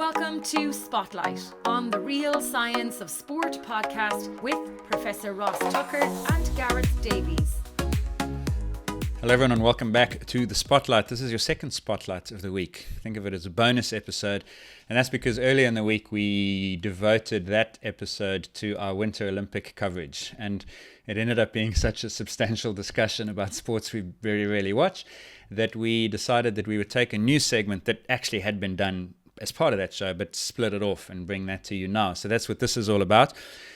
Welcome to Spotlight on the Real Science of Sport podcast with Professor Ross Tucker and Gareth Davies. Hello everyone and welcome back to the Spotlight. This is your second Spotlight of the week. Think of it as a bonus episode, and that's because earlier in the week we devoted that episode to our Winter Olympic coverage, and it ended up being such a substantial discussion about sports we very rarely watch that we decided that we would take a new segment that actually had been done as part of that show, but split it off and bring that to you now. So that's what this is all about.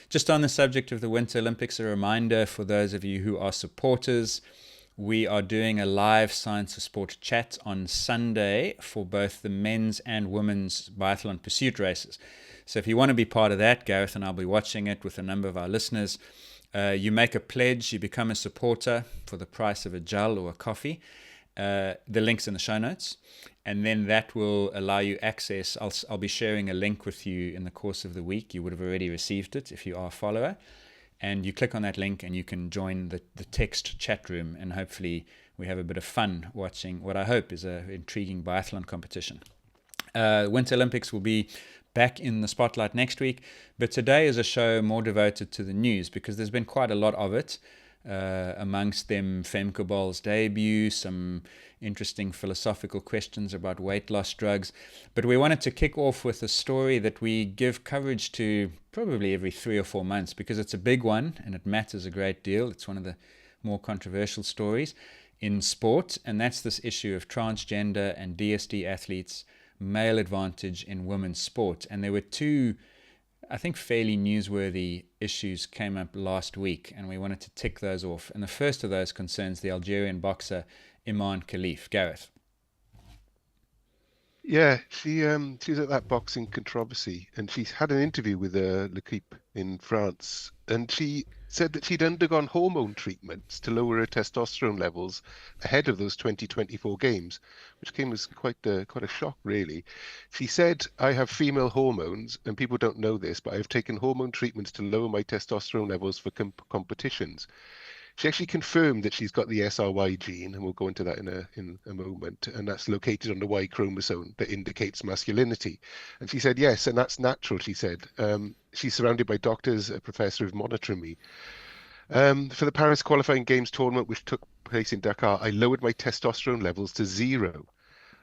Just on the subject of the Winter Olympics, a reminder for those of you who are supporters, we are doing a live Science of Sport chat on Sunday for both the men's and women's biathlon pursuit races. So if you want to be part of that, Gareth and I'll be watching it with a number of our listeners. You make a pledge, you become a supporter for the price of a gel or a coffee. The link's in the show notes, and then that will allow you access. I'll be sharing a link with you in the course of the week. You would have already received it if you are a follower, and you click on that link and you can join the text chat room, and hopefully we have a bit of fun watching what I hope is an intriguing biathlon competition. Winter Olympics will be back in the spotlight next week, but today is a show more devoted to the news because there's been quite a lot of it. Amongst them, Femke Bol's debut, some interesting philosophical questions about weight loss drugs. But we wanted to kick off with a story that we give coverage to probably every 3 or 4 months because it's a big one and it matters a great deal. It's one of the more controversial stories in sport, and that's this issue of transgender and DSD athletes' male advantage in women's sport. And there were two, I think, fairly newsworthy issues came up last week, and we wanted to tick those off. And the first of those concerns the Algerian boxer Imane Khelif. Gareth. Yeah, she was at that boxing controversy, and she's had an interview with L'Equipe in France, and she said that she'd undergone hormone treatments to lower her testosterone levels ahead of those 2024 games, which came as quite a shock, really. She said, "I have female hormones, and people don't know this, but I've taken hormone treatments to lower my testosterone levels for competitions." She actually confirmed that she's got the SRY gene, and we'll go into that in a moment, and that's located on the Y chromosome that indicates masculinity. And she said, yes, and that's natural, she said. She's surrounded by doctors, a professor who've monitoring me. For the Paris qualifying games tournament, which took place in Dakar, I lowered my testosterone levels to 0.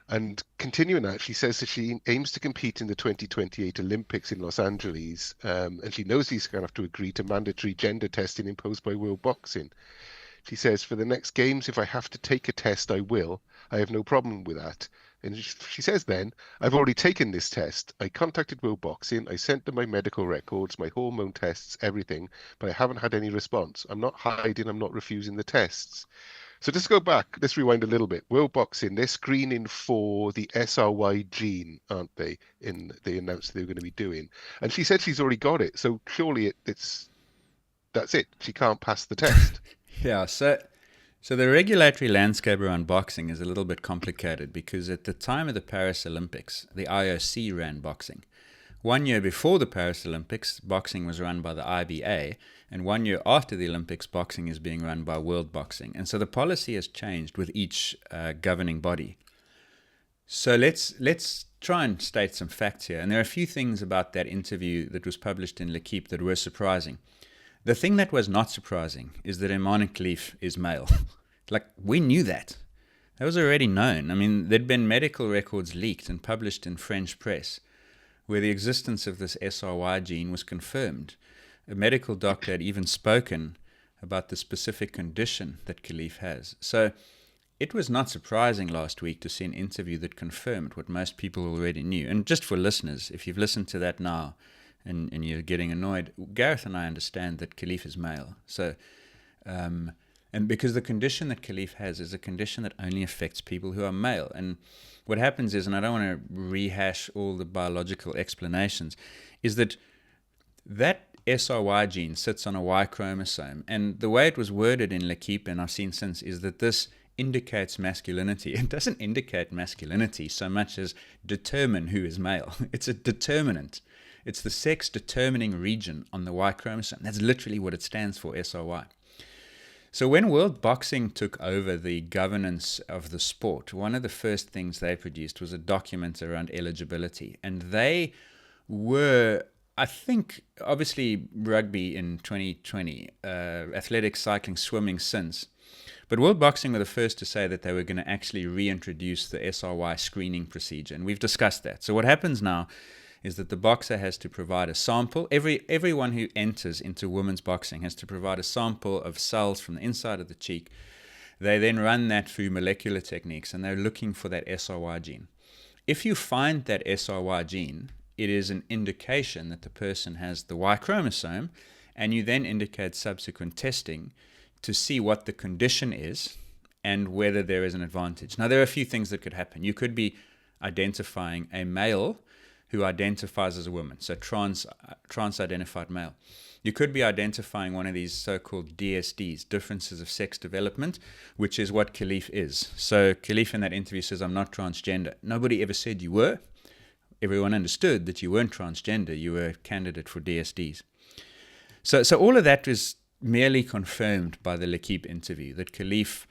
And continuing that, she says that she aims to compete in the 2028 Olympics in Los Angeles, and she knows she's going to have to agree to mandatory gender testing imposed by World Boxing. She says, for the next games, if I have to take a test, I will. I have no problem with that. And she says then, I've already taken this test. I contacted World Boxing. I sent them my medical records, my hormone tests, everything, but I haven't had any response. I'm not hiding. I'm not refusing the tests. So just go back, let's rewind a little bit. World Boxing, they're screening for the SRY gene, aren't they? They announced they were going to be doing. And she said she's already got it. So surely that's it. She can't pass the test. Yeah, so the regulatory landscape around boxing is a little bit complicated because at the time of the Paris Olympics, the IOC ran boxing. 1 year before the Paris Olympics, boxing was run by the IBA, and 1 year after the Olympics, boxing is being run by World Boxing. And so the policy has changed with each governing body. So let's try and state some facts here. And there are a few things about that interview that was published in L'Equipe that were surprising. The thing that was not surprising is that Imane Khelif is male. Like, we knew that. That was already known. I mean, there'd been medical records leaked and published in French press where the existence of this SRY gene was confirmed. A medical doctor had even spoken about the specific condition that Khelif has. So it was not surprising last week to see an interview that confirmed what most people already knew. And just for listeners, if you've listened to that now and you're getting annoyed, Gareth and I understand that Khelif is male. So, and because the condition that Khelif has is a condition that only affects people who are male. And what happens is, and I don't want to rehash all the biological explanations, is that SRY gene sits on a Y chromosome. And the way it was worded in L'Equipe, and I've seen since, is that this indicates masculinity. It doesn't indicate masculinity so much as determine who is male. It's a determinant. It's the sex determining region on the Y chromosome. That's literally what it stands for, SRY. So when World Boxing took over the governance of the sport, one of the first things they produced was a document around eligibility. And they were, I think, obviously rugby in 2020, athletics, cycling, swimming since. But World Boxing were the first to say that they were going to actually reintroduce the SRY screening procedure. And we've discussed that. So what happens now is that the boxer has to provide a sample. Everyone who enters into women's boxing has to provide a sample of cells from the inside of the cheek. They then run that through molecular techniques, and they're looking for that SRY gene. If you find that SRY gene, it is an indication that the person has the Y chromosome, and you then indicate subsequent testing to see what the condition is and whether there is an advantage. Now, there are a few things that could happen. You could be identifying a male who identifies as a woman, so trans-identified male. You could be identifying one of these so-called DSDs, differences of sex development, which is what Khelif is. So Khelif in that interview says, I'm not transgender. Nobody ever said you were. Everyone understood that you weren't transgender. You were a candidate for DSDs. So all of that is merely confirmed by the L'Equipe interview, that Khelif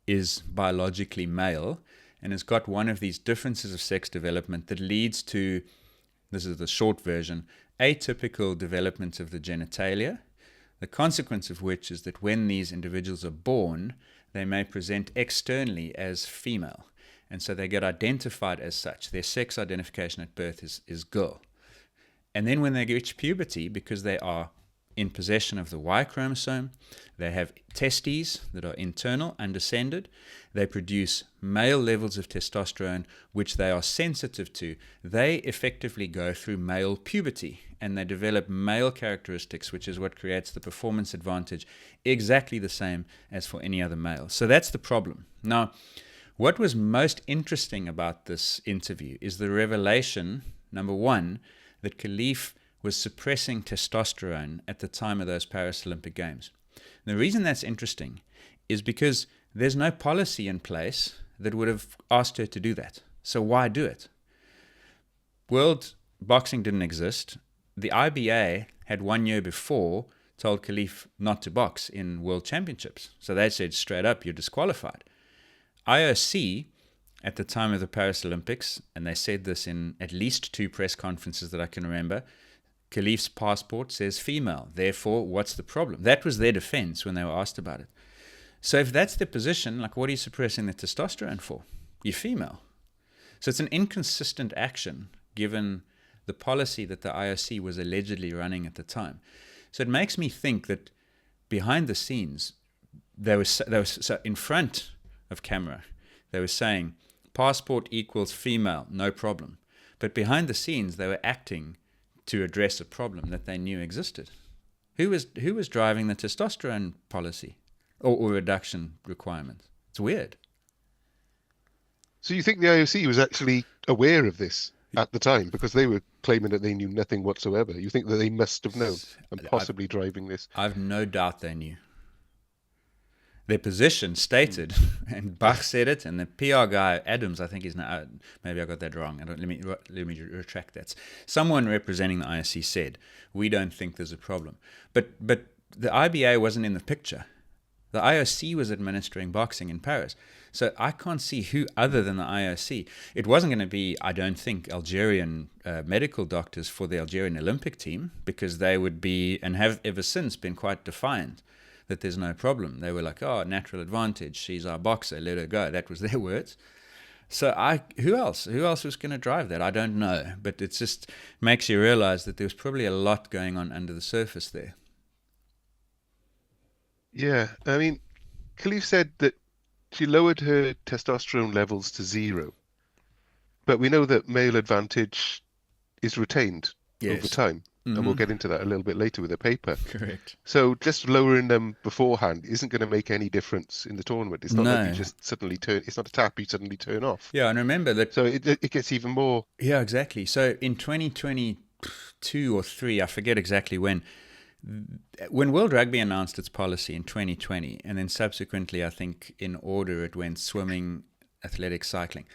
is biologically male and has got one of these differences of sex development that leads to, this is the short version, atypical development of the genitalia, the consequence of which is that when these individuals are born, they may present externally as female. And so they get identified as such. Their sex identification at birth is girl. And then when they reach puberty, because they are in possession of the Y chromosome, they have testes that are internal, undescended. They produce male levels of testosterone, which they are sensitive to. They effectively go through male puberty, and they develop male characteristics, which is what creates the performance advantage, exactly the same as for any other male. So that's the problem. Now, what was most interesting about this interview is the revelation, number one, that Khelif was suppressing testosterone at the time of those Paris Olympic Games. And the reason that's interesting is because there's no policy in place that would have asked her to do that. So why do it? World boxing didn't exist. The IBA had 1 year before told Khelif not to box in world championships. So they said straight up, you're disqualified. IOC, at the time of the Paris Olympics, and they said this in at least 2 press conferences that I can remember, Khelif's passport says female. Therefore, what's the problem? That was their defense when they were asked about it. So if that's the position, like, what are you suppressing the testosterone for? You're female. So it's an inconsistent action given the policy that the IOC was allegedly running at the time. So it makes me think that behind the scenes, they were so in front of camera, they were saying passport equals female, no problem. But behind the scenes, they were acting to address a problem that they knew existed. Who was driving the testosterone policy or reduction requirements? It's weird. So you think the IOC was actually aware of this at the time, because they were claiming that they knew nothing whatsoever? You think that they must have known and possibly driving this? I've no doubt they knew. Their position stated, and Bach said it, and the PR guy, Adams, I think he's now, maybe I got that wrong. Let me retract that. Someone representing the IOC said, we don't think there's a problem. But the IBA wasn't in the picture. The IOC was administering boxing in Paris. So I can't see who other than the IOC. It wasn't going to be, I don't think, Algerian medical doctors for the Algerian Olympic team, because they would be, and have ever since been, quite defiant that there's no problem. They were like, oh, natural advantage. She's our boxer. Let her go. That was their words. So who else? Who else was going to drive that? I don't know. But it just makes you realize that there was probably a lot going on under the surface there. Yeah, I mean, Khelif said that she lowered her testosterone levels to 0. But we know that male advantage is retained over time. Mm-hmm. And we'll get into that a little bit later with the paper. Correct. So just lowering them beforehand isn't going to make any difference in the tournament. It's not like you just suddenly turn, it's not a tap you suddenly turn off. Yeah, and remember that. So it gets even more. Yeah, exactly. So in 2022 or 3, I forget exactly when World Rugby announced its policy in 2020, and then subsequently, I think in order it went swimming, athletics, cycling.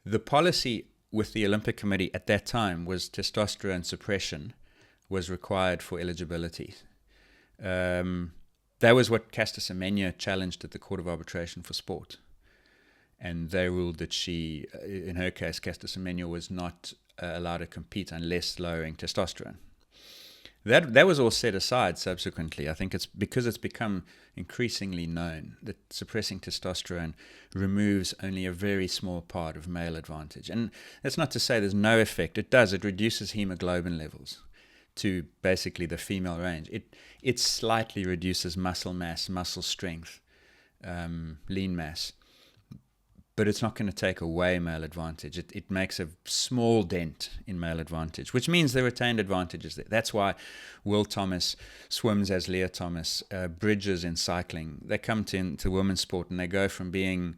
The policy with the Olympic Committee at that time was testosterone suppression was required for eligibility. That was what Caster Semenya challenged at the Court of Arbitration for Sport. And they ruled that she, in her case, Caster Semenya was not allowed to compete unless lowering testosterone. That was all set aside subsequently. I think it's because it's become increasingly known that suppressing testosterone removes only a very small part of male advantage. And that's not to say there's no effect. It does. It reduces hemoglobin levels to basically the female range. It slightly reduces muscle mass, muscle strength, lean mass. But it's not going to take away male advantage. It makes a small dent in male advantage, which means the retained advantages there. That's why Will Thomas swims as Leah Thomas, Bridges in cycling. They come into women's sport and they go from being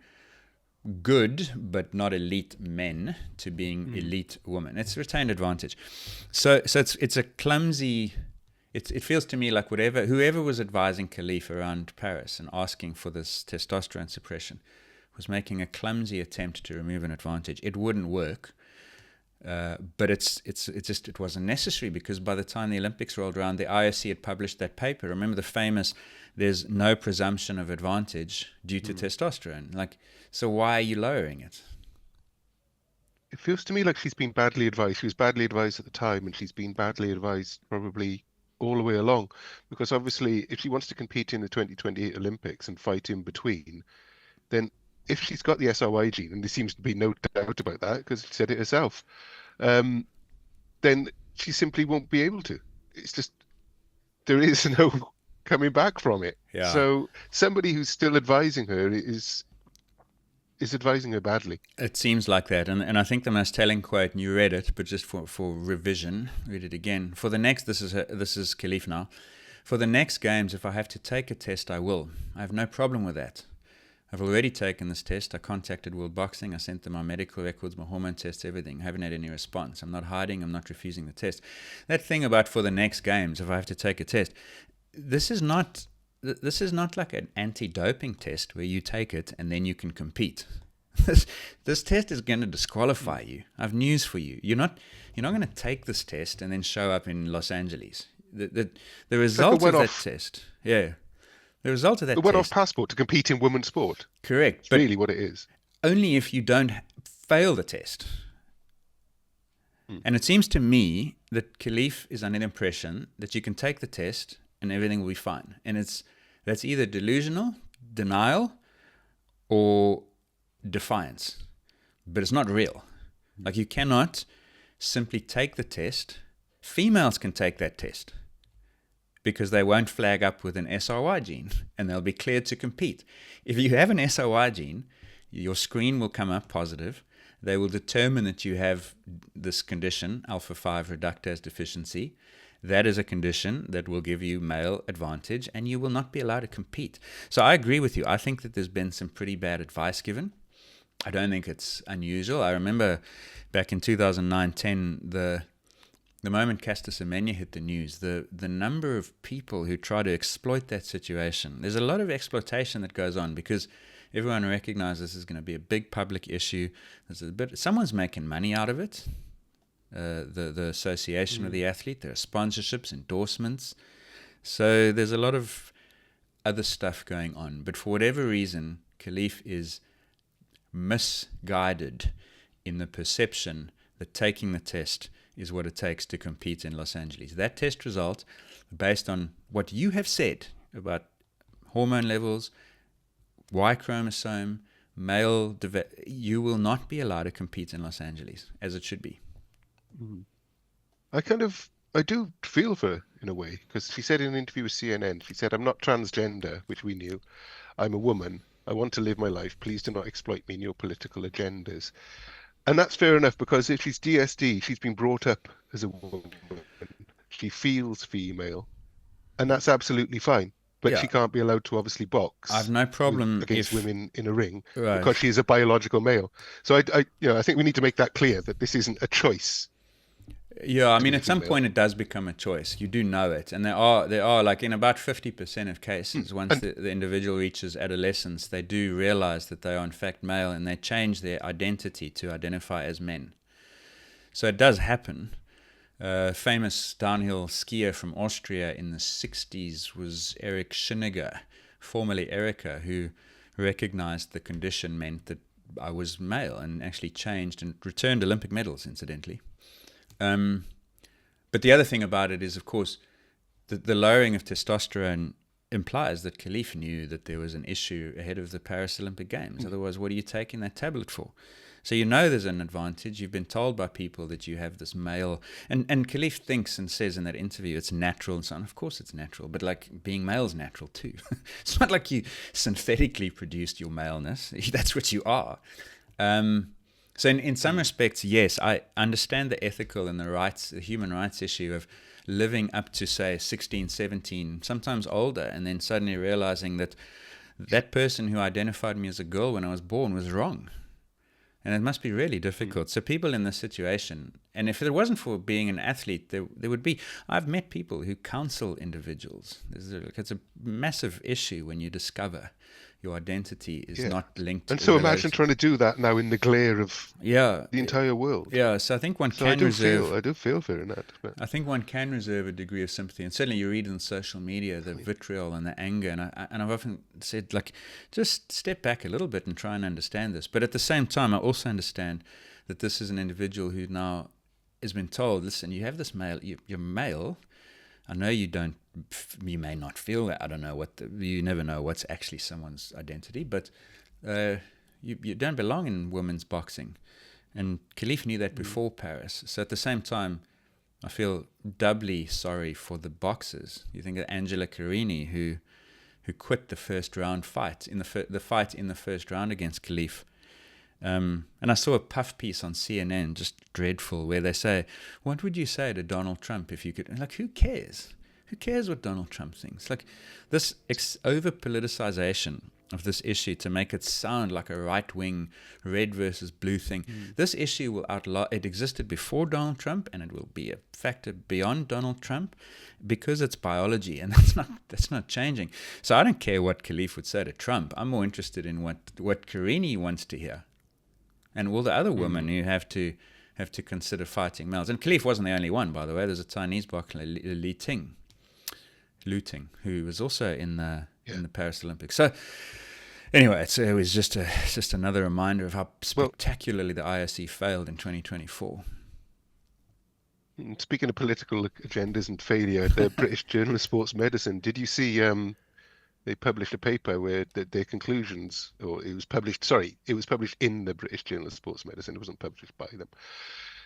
good but not elite men to being elite women. It's retained advantage. So it's a clumsy. It feels to me like whoever was advising Khelif around Paris and asking for this testosterone suppression was making a clumsy attempt to remove an advantage. It wouldn't work, but it wasn't necessary, because by the time the Olympics rolled around, the IOC had published that paper. Remember the famous, there's no presumption of advantage due to testosterone. Like, so why are you lowering it? It feels to me like she's been badly advised. She was badly advised at the time, and she's been badly advised probably all the way along, because obviously if she wants to compete in the 2028 Olympics and fight in between, then if she's got the SRY gene, and there seems to be no doubt about that because she said it herself, then she simply won't be able to. It's just, there is no coming back from it. Yeah. So somebody who's still advising her is advising her badly. It seems like that. And I think the most telling quote, and you read it, but just for revision, read it again. For the next, this is Khelif now. For the next games, if I have to take a test, I will. I have no problem with that. I've already taken this test. I contacted World Boxing. I sent them my medical records, my hormone tests, everything. I haven't had any response. I'm not hiding. I'm not refusing the test. That thing about for the next games, if I have to take a test, this is not like an anti-doping test where you take it and then you can compete. This test is going to disqualify you. I have news for you. You're not going to take this test and then show up in Los Angeles. The result of that test, yeah. The result of that test... A one-off passport to compete in women's sport. Correct. It's really what it is. Only if you don't fail the test. And it seems to me that Khelif is under the impression that you can take the test and everything will be fine. And that's either delusional, denial, or defiance. But it's not real. Like, you cannot simply take the test. Females can take that test, because they won't flag up with an SRY gene and they'll be cleared to compete. If you have an SRY gene, your screen will come up positive. They will determine that you have this condition, alpha-5 reductase deficiency. That is a condition that will give you male advantage, and you will not be allowed to compete. So I agree with you. I think that there's been some pretty bad advice given. I don't think it's unusual. I remember back in 2009-10, the moment Caster Semenya hit the news, the number of people who try to exploit that situation, there's a lot of exploitation that goes on because everyone recognizes this is going to be a big public issue. Someone's making money out of it. The association with the athlete, there are sponsorships, endorsements. So there's a lot of other stuff going on. But for whatever reason, Khelif is misguided in the perception that taking the test is what it takes to compete in Los Angeles. That test result, based on what you have said about hormone levels, Y chromosome, you will not be allowed to compete in Los Angeles, as it should be. I do feel for her in a way, because she said in an interview with CNN, she said, "I'm not transgender," which we knew. "I'm a woman. I want to live my life. Please do not exploit me in your political agendas." And that's fair enough, because if she's DSD, she's been brought up as a woman. She feels female, and that's absolutely fine. But she can't be allowed to obviously box. I've no problem against women in a ring, right, because she is a biological male. So I think we need to make that clear, that this isn't a choice. Yeah, I mean, at some point it does become a choice. You do know it. And there are like in about 50% of cases, once the individual reaches adolescence, they do realize that they are in fact male, and they change their identity to identify as men. So it does happen. Famous downhill skier from Austria in the 60s was Erich Schiniger, formerly Erica, who recognized the condition meant that I was male and actually changed and returned Olympic medals, incidentally. But the other thing about it is, of course, the lowering of testosterone implies that Khelif knew that there was an issue ahead of the Paris Olympic Games. Otherwise, what are you taking that tablet for? So you know there's an advantage. You've been told by people that you have this male... And Khelif thinks and says in that interview it's natural and so on. Of course it's natural, but like being male is natural too. It's not like you synthetically produced your maleness. That's what you are. So in some respects, yes, I understand the ethical and the human rights issue of living up to, say, 16, 17, sometimes older, and then suddenly realizing that that person who identified me as a girl when I was born was wrong. And it must be really difficult. So people in this situation, and if it wasn't for being an athlete, there would be... I've met people who counsel individuals. It's a massive issue when you discover your identity is not linked to... And so imagine trying to do that now in the glare of the entire world. Yeah, so I think one can I do feel for that. But I think one can reserve a degree of sympathy. And certainly you read on social media the vitriol and the anger. And I've often said, like, just step back a little bit and try and understand this. But at the same time, I also understand that this is an individual who now has been told, listen, you have this male, you're male. I know you may not feel that. I don't know you never know what's actually someone's identity, but you don't belong in women's boxing. And Khelif knew that before Paris. So at the same time, I feel doubly sorry for the boxers. You think of Angela Carini, who quit the first round fight, in the fight in the first round against Khelif. And I saw a puff piece on CNN, just dreadful, where they say, what would you say to Donald Trump if you could... Like, who cares? Who cares what Donald Trump thinks? Like, this over-politicization of this issue to make it sound like a right-wing red versus blue thing. This issue will outlaw... It existed before Donald Trump, and it will be a factor beyond Donald Trump because it's biology, and that's not changing. So I don't care what Khelif would say to Trump. I'm more interested in what Carini wants to hear. And all the other women who have to consider fighting males. And Khelif wasn't the only one, by the way. There's a Chinese boxer, Lu Ting, who was also in the Paris Olympics. So anyway, it was just another reminder of how spectacularly the IOC failed in 2024. Speaking of political agendas and failure, the British Journal of Sports Medicine, did you see they published a paper where their conclusions, or it was published in the British Journal of Sports Medicine, it wasn't published by them.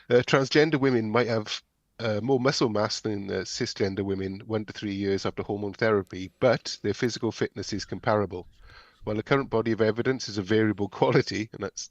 Transgender women might have more muscle mass than cisgender women 1 to 3 years after hormone therapy, but their physical fitness is comparable. While the current body of evidence is of variable quality, and that's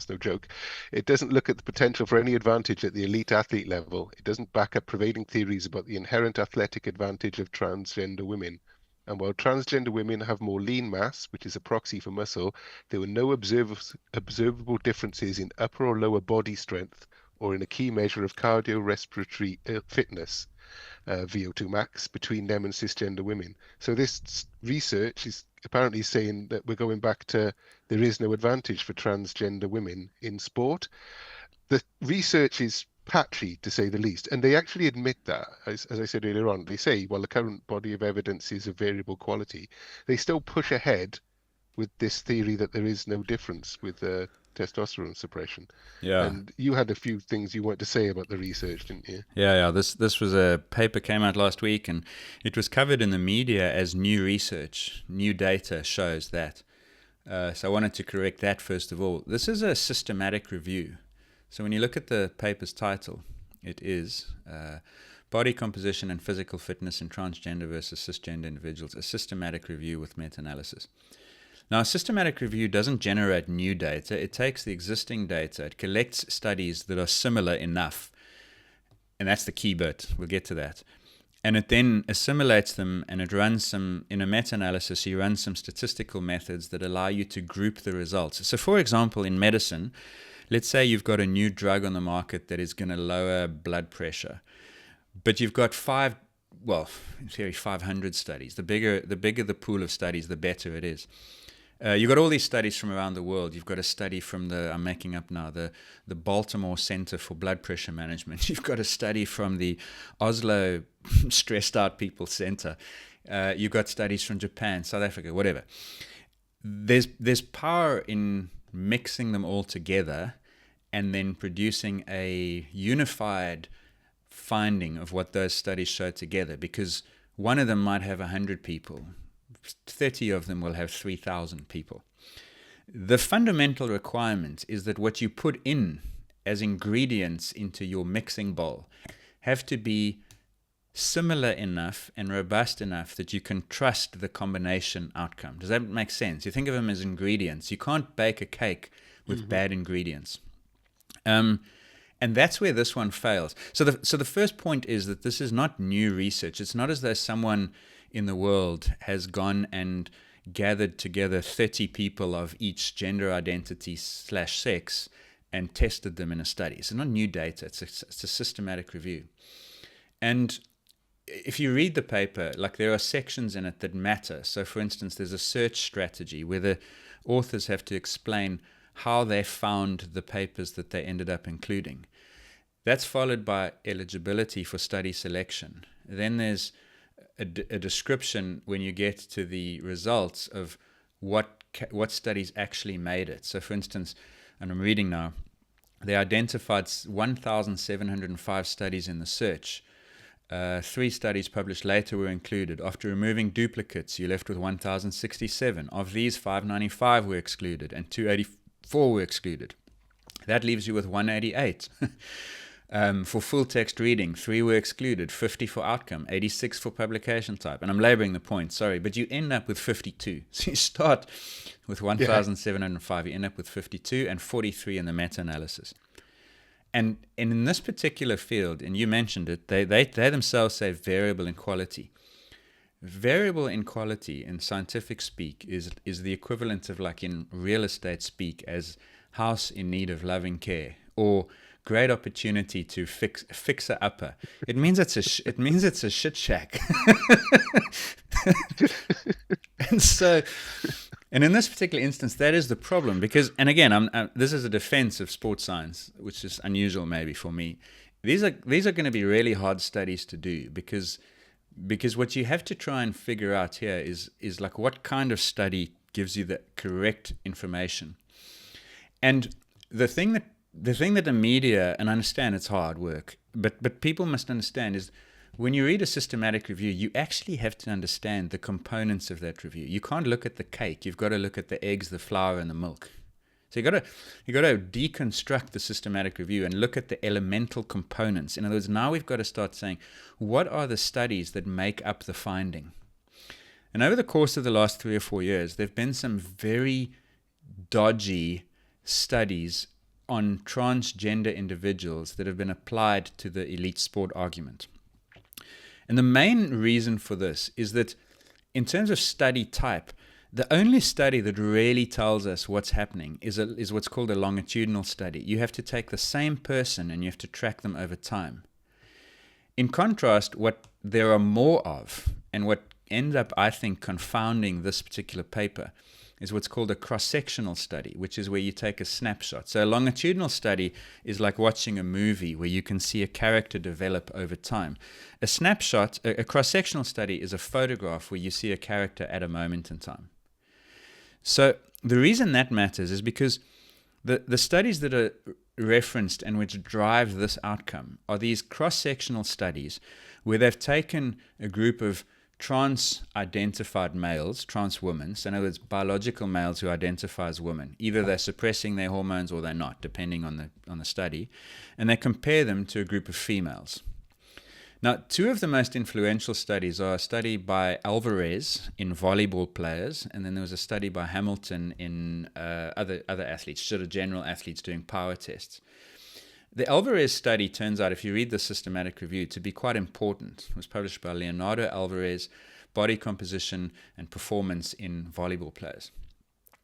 no joke, it doesn't look at the potential for any advantage at the elite athlete level. It doesn't back up prevailing theories about the inherent athletic advantage of transgender women. And while transgender women have more lean mass, which is a proxy for muscle, there were no observable differences in upper or lower body strength or in a key measure of cardiorespiratory fitness, VO2 max, between them and cisgender women. So this research is apparently saying that we're going back to there is no advantage for transgender women in sport. The research is patchy, to say the least, and they actually admit that, as I said earlier on. They say, while the current body of evidence is of variable quality, they still push ahead with this theory that there is no difference with testosterone suppression. Yeah. And you had a few things you wanted to say about the research, didn't you? Yeah. This was a paper came out last week, and it was covered in the media as new research, new data shows that. So I wanted to correct that first of all. This is a systematic review. So when you look at the paper's title, it is Body Composition and Physical Fitness in Transgender versus Cisgender Individuals, a systematic review with meta-analysis. Now, a systematic review doesn't generate new data. It takes the existing data. It collects studies that are similar enough. And that's the key bit. We'll get to that. And it then assimilates them, and it runs some, in a meta-analysis, you run some statistical methods that allow you to group the results. So, for example, in medicine, let's say you've got a new drug on the market that is going to lower blood pressure, but you've got in theory, 500 studies. The bigger the pool of studies, the better it is. You've got all these studies from around the world. You've got a study from I'm making up now, the Baltimore Center for Blood Pressure Management. You've got a study from the Oslo Stressed Out People Center. You've got studies from Japan, South Africa, whatever. There's power in mixing them all together and then producing a unified finding of what those studies show together, because one of them might have 100 people, 30 of them will have 3,000 people. The fundamental requirement is that what you put in as ingredients into your mixing bowl have to be similar enough and robust enough that you can trust the combination outcome. Does that make sense? You think of them as ingredients. You can't bake a cake with bad ingredients. And that's where this one fails. So the first point is that this is not new research. It's not as though someone in the world has gone and gathered together 30 people of each gender identity / sex and tested them in a study. It's not new data. It's a systematic review. And if you read the paper, like, there are sections in it that matter. So, for instance, there's a search strategy where the authors have to explain how they found the papers that they ended up including. That's followed by eligibility for study selection. Then there's a description when you get to the results of what studies actually made it. So, for instance, and I'm reading now, they identified 1,705 studies in the search. 3 studies published later were included. After removing duplicates, you're left with 1,067. Of these, 595 were excluded and 284 were excluded. That leaves you with 188. For full text reading, 3 were excluded, 50 for outcome, 86 for publication type. And I'm laboring the point, sorry, but you end up with 52. So you start with 1,705, you end up with 52 and 43 in the meta-analysis. And in this particular field, and you mentioned it, they themselves say variable in quality. Variable in quality in scientific speak is the equivalent of, like, in real estate speak, as house in need of loving care, or great opportunity to fixer upper. It means it's a shit shack. And in this particular instance, that is the problem, because, and again, this is a defense of sports science, which is unusual maybe for me. These are going to be really hard studies to do, because what you have to try and figure out here is like, what kind of study gives you the correct information. And the thing that the media, and I understand it's hard work, but people must understand is, when you read a systematic review, you actually have to understand the components of that review. You can't look at the cake. You've got to look at the eggs, the flour, and the milk. So you got to deconstruct the systematic review and look at the elemental components. In other words, now we've got to start saying, what are the studies that make up the finding? And over the course of the last 3 or 4 years, there have been some very dodgy studies on transgender individuals that have been applied to the elite sport argument. And the main reason for this is that, in terms of study type, the only study that really tells us what's happening is what's called a longitudinal study. You have to take the same person and you have to track them over time. In contrast, what there are more of, and what ends up, I think, confounding this particular paper, is what's called a cross-sectional study, which is where you take a snapshot. So a longitudinal study is like watching a movie where you can see a character develop over time. A snapshot, a cross-sectional study, is a photograph where you see a character at a moment in time. So the reason that matters is because the studies that are referenced and which drive this outcome are these cross-sectional studies where they've taken a group of trans-identified males, trans women, so in other words, biological males who identify as women. Either they're suppressing their hormones or they're not, depending on the study, and they compare them to a group of females. Now, 2 of the most influential studies are a study by Alvarez in volleyball players, and then there was a study by Hamilton in other athletes, sort of general athletes doing power tests. The Alvarez study turns out, if you read the systematic review, to be quite important. It was published by Leonardo Alvarez, Body Composition and Performance in Volleyball Players.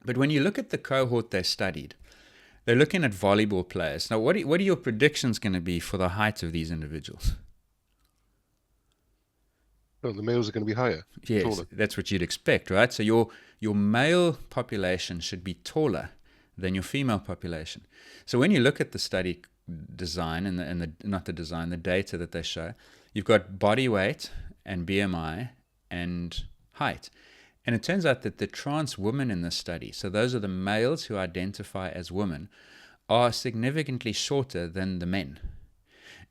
But when you look at the cohort they studied, they're looking at volleyball players. Now, what are your predictions going to be for the height of these individuals? Well, the males are going to be higher. Yes, taller. that's what you'd expect, right? So your male population should be taller than your female population. So when you look at the study design and the not the design, the data that they show, you've got body weight and BMI and height. And it turns out that the trans women in this study, so those are the males who identify as women, are significantly shorter than the men.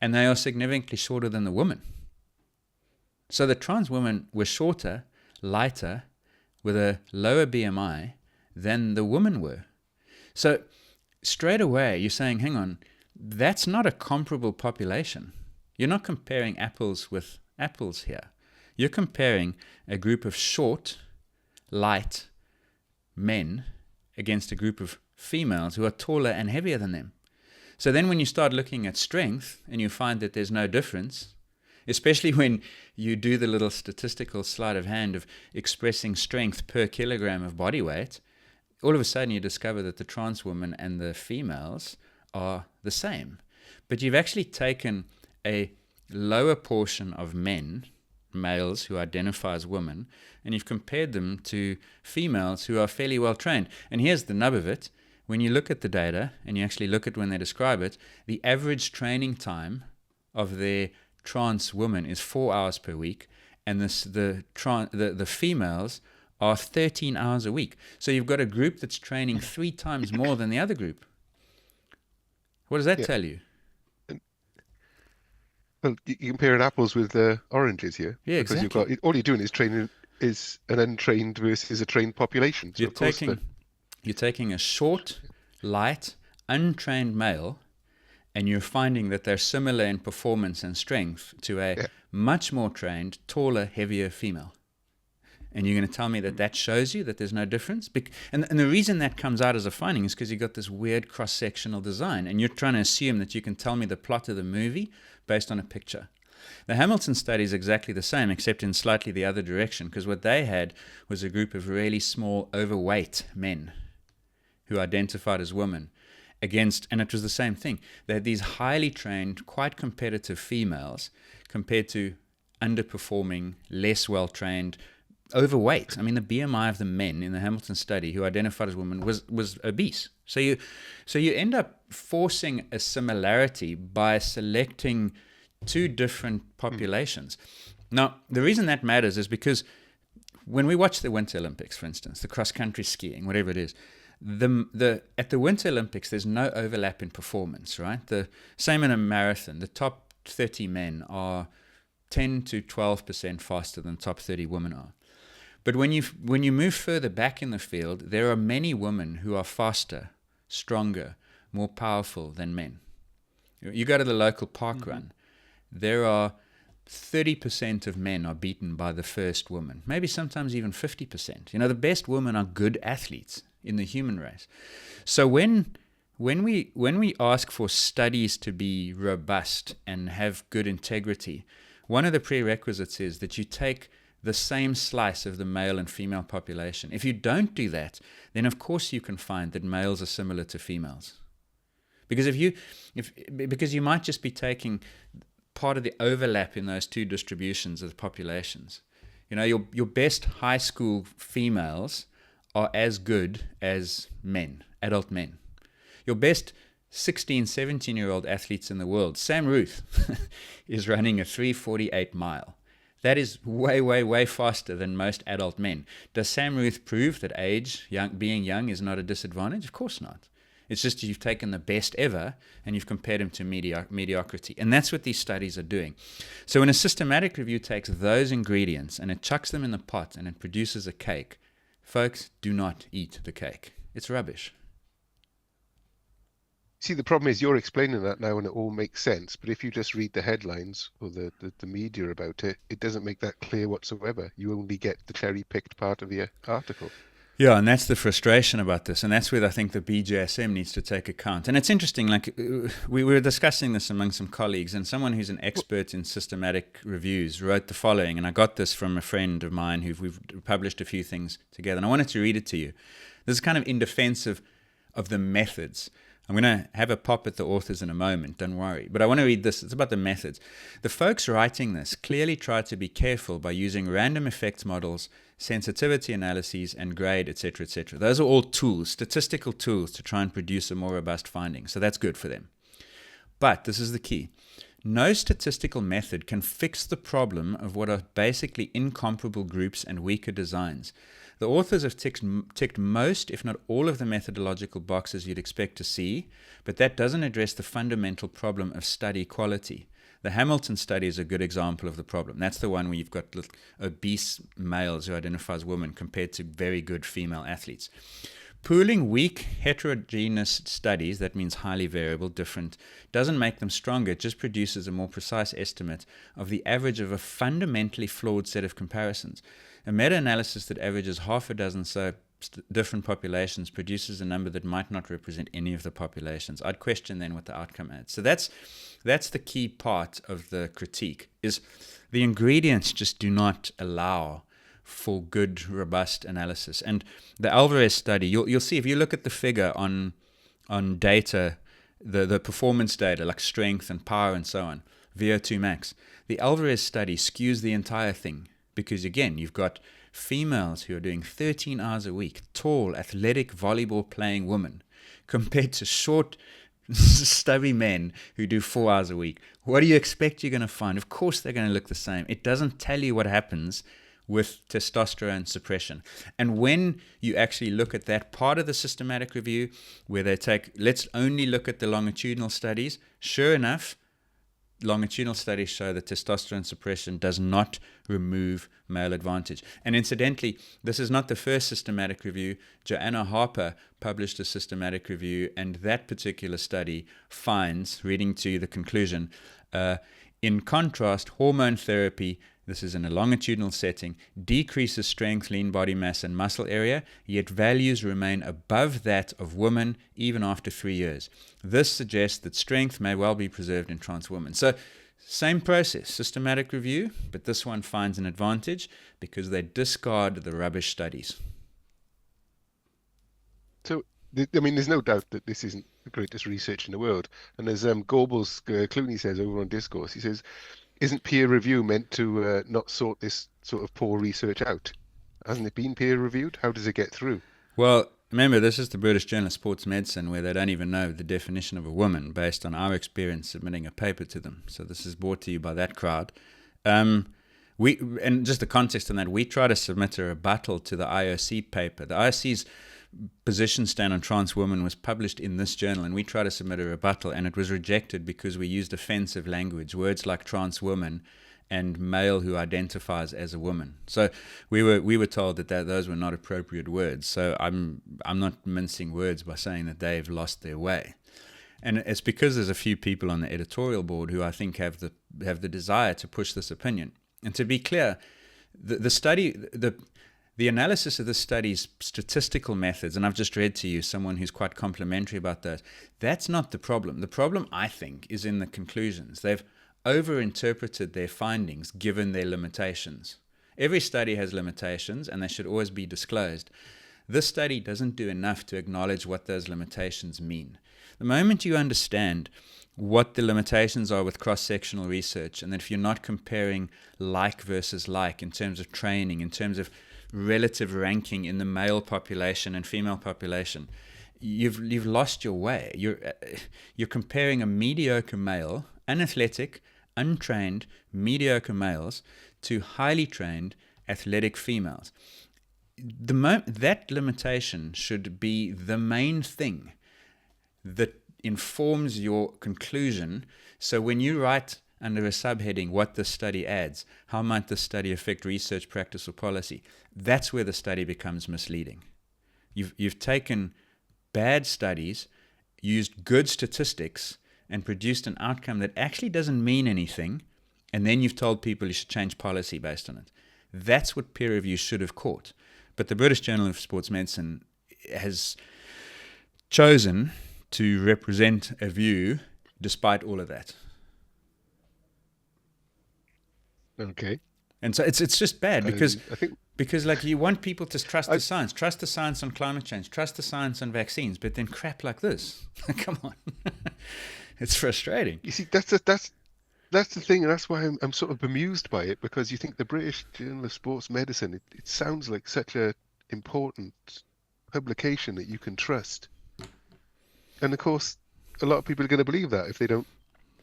And they are significantly shorter than the women. So the trans women were shorter, lighter, with a lower BMI than the women were. So straight away, you're saying, hang on, that's not a comparable population. You're not comparing apples with apples here. You're comparing a group of short, light men against a group of females who are taller and heavier than them. So then when you start looking at strength and you find that there's no difference, especially when you do the little statistical sleight of hand of expressing strength per kilogram of body weight, all of a sudden you discover that the trans women and the females are the same. But you've actually taken a lower portion of males who identify as women, and you've compared them to females who are fairly well trained. And here's the nub of it. When you look at the data and you actually look at when they describe it, the average training time of their trans women is 4 hours per week, and the females are 13 hours a week. So you've got a group that's training 3 times more than the other group. What does that tell you? Well, you compare apples with oranges here. Yeah, because exactly. all you're doing is training is an untrained versus a trained population. So you're taking a short, light, untrained male, and you're finding that they're similar in performance and strength to a much more trained, taller, heavier female. And you're going to tell me that shows you that there's no difference? And the reason that comes out as a finding is because you've got this weird cross-sectional design, and you're trying to assume that you can tell me the plot of the movie based on a picture. The Hamilton study is exactly the same, except in slightly the other direction, because what they had was a group of really small, overweight men who identified as women and it was the same thing. They had these highly trained, quite competitive females compared to underperforming, less well-trained, overweight. I mean, the BMI of the men in the Hamilton study who identified as women was obese. So you end up forcing a similarity by selecting 2 different populations. Now, the reason that matters is because when we watch the Winter Olympics, for instance, the cross-country skiing, whatever it is, at the Winter Olympics, there's no overlap in performance, right? The same in a marathon. The top 30 men are 10 to 12% faster than the top 30 women are. But when you move further back in the field, there are many women who are faster, stronger, more powerful than men. You go to the local park run, there are 30% of men are beaten by the first woman, maybe sometimes even 50%. The best women are good athletes in the human race. So when we ask for studies to be robust and have good integrity, one of the prerequisites is that you take the same slice of the male and female population. If you don't do that, then of course you can find that males are similar to females. Because because you might just be taking part of the overlap in those 2 distributions of the populations. Your best high school females are as good as men, adult men. Your best 16, 17-year-old athletes in the world, Sam Ruth is running a 3:48 mile. That is way, way, way faster than most adult men. Does Sam Ruth prove that being young is not a disadvantage? Of course not. It's just you've taken the best ever and you've compared him to mediocrity. And that's what these studies are doing. So when a systematic review takes those ingredients and it chucks them in the pot and it produces a cake, folks, do not eat the cake. It's rubbish. See, the problem is you're explaining that now and it all makes sense. But if you just read the headlines or the media about it, it doesn't make that clear whatsoever. You only get the cherry-picked part of the article. Yeah, and that's the frustration about this. And that's where I think the BJSM needs to take account. And it's interesting, we were discussing this among some colleagues, and someone who's an expert in systematic reviews wrote the following, and I got this from a friend of mine who we've published a few things together, and I wanted to read it to you. This is kind of in defense of the methods. I'm going to have a pop at the authors in a moment, don't worry. But I want to read this. It's about the methods. The folks writing this clearly tried to be careful by using random effects models, sensitivity analyses, and grade, etc., etc. Those are all tools, statistical tools, to try and produce a more robust finding. So that's good for them. But this is the key. No statistical method can fix the problem of what are basically incomparable groups and weaker designs. The authors have ticked most, if not all, of the methodological boxes you'd expect to see, but that doesn't address the fundamental problem of study quality. The Hamilton study is a good example of the problem. That's the one where you've got obese males who identify as women compared to very good female athletes. Pooling weak, heterogeneous studies, that means highly variable, different, doesn't make them stronger. It just produces a more precise estimate of the average of a fundamentally flawed set of comparisons. A meta-analysis that averages half a dozen different populations produces a number that might not represent any of the populations. I'd question then what the outcome is. So that's the key part of the critique, is the ingredients just do not allow for good, robust analysis. And the Alvarez study, you'll see if you look at the figure on data, the performance data like strength and power and so on, VO2 max, the Alvarez study skews the entire thing because, again, you've got females who are doing 13 hours a week, tall, athletic, volleyball playing women, compared to short, stubby men who do 4 hours a week. What do you expect you're going to find? Of course they're going to look the same. It doesn't tell you what happens with testosterone suppression. And when you actually look at that part of the systematic review where they take, let's only look at the longitudinal studies, sure enough, longitudinal studies show that testosterone suppression does not remove male advantage. And incidentally, this is not the first systematic review. Joanna Harper published a systematic review, and that particular study finds, reading to you the conclusion, in contrast, hormone therapy, this is in a longitudinal setting, decreases strength, lean body mass, and muscle area, yet values remain above that of women even after 3 years. This suggests that strength may well be preserved in trans women. So, same process, systematic review, but this one finds an advantage because they discard the rubbish studies. So, I mean, there's no doubt that this isn't the greatest research in the world. And as Goebbels Clooney says over on Discourse, he says, isn't peer review meant to not sort this sort of poor research out? Hasn't it been peer reviewed? How does it get through? Well, remember, this is the British Journal of Sports Medicine, where they don't even know the definition of a woman based on our experience submitting a paper to them. So this is brought to you by that crowd. And just the context on that, we try to submit a rebuttal to the IOC paper. The IOC's position stand on trans women was published in this journal, and we tried to submit a rebuttal, and it was rejected because we used offensive language, words like trans woman and male who identifies as a woman. So we were told that those were not appropriate words. So I'm not mincing words by saying that they've lost their way. And it's because there's a few people on the editorial board who I think have the desire to push this opinion. And to be clear, the analysis of this study's statistical methods, and I've just read to you someone who's quite complimentary about that, that's not the problem. The problem, I think, is in the conclusions. They've overinterpreted their findings given their limitations. Every study has limitations, and they should always be disclosed. This study doesn't do enough to acknowledge what those limitations mean. The moment you understand what the limitations are with cross-sectional research, and that if you're not comparing like versus like in terms of training, in terms of relative ranking in the male population and female population, you've lost your way. You're comparing a mediocre male, unathletic, untrained, mediocre males to highly trained, athletic females. That limitation should be the main thing that informs your conclusion. So when you write under a subheading what the study adds, how might the study affect research, practice, or policy, that's where the study becomes misleading. You've taken bad studies, used good statistics, and produced an outcome that actually doesn't mean anything, and then you've told people you should change policy based on it. That's what peer review should have caught. But the British Journal of Sports Medicine has chosen to represent a view despite all of that. Okay. And so it's just bad because I think like you want people to trust the science on climate change, trust the science on vaccines, but then crap like this, come on, it's frustrating. you see that's the thing, and that's why I'm sort of bemused by it, because you think the British Journal of Sports Medicine, it sounds like such a important publication that you can trust, and of course a lot of people are going to believe that if they don't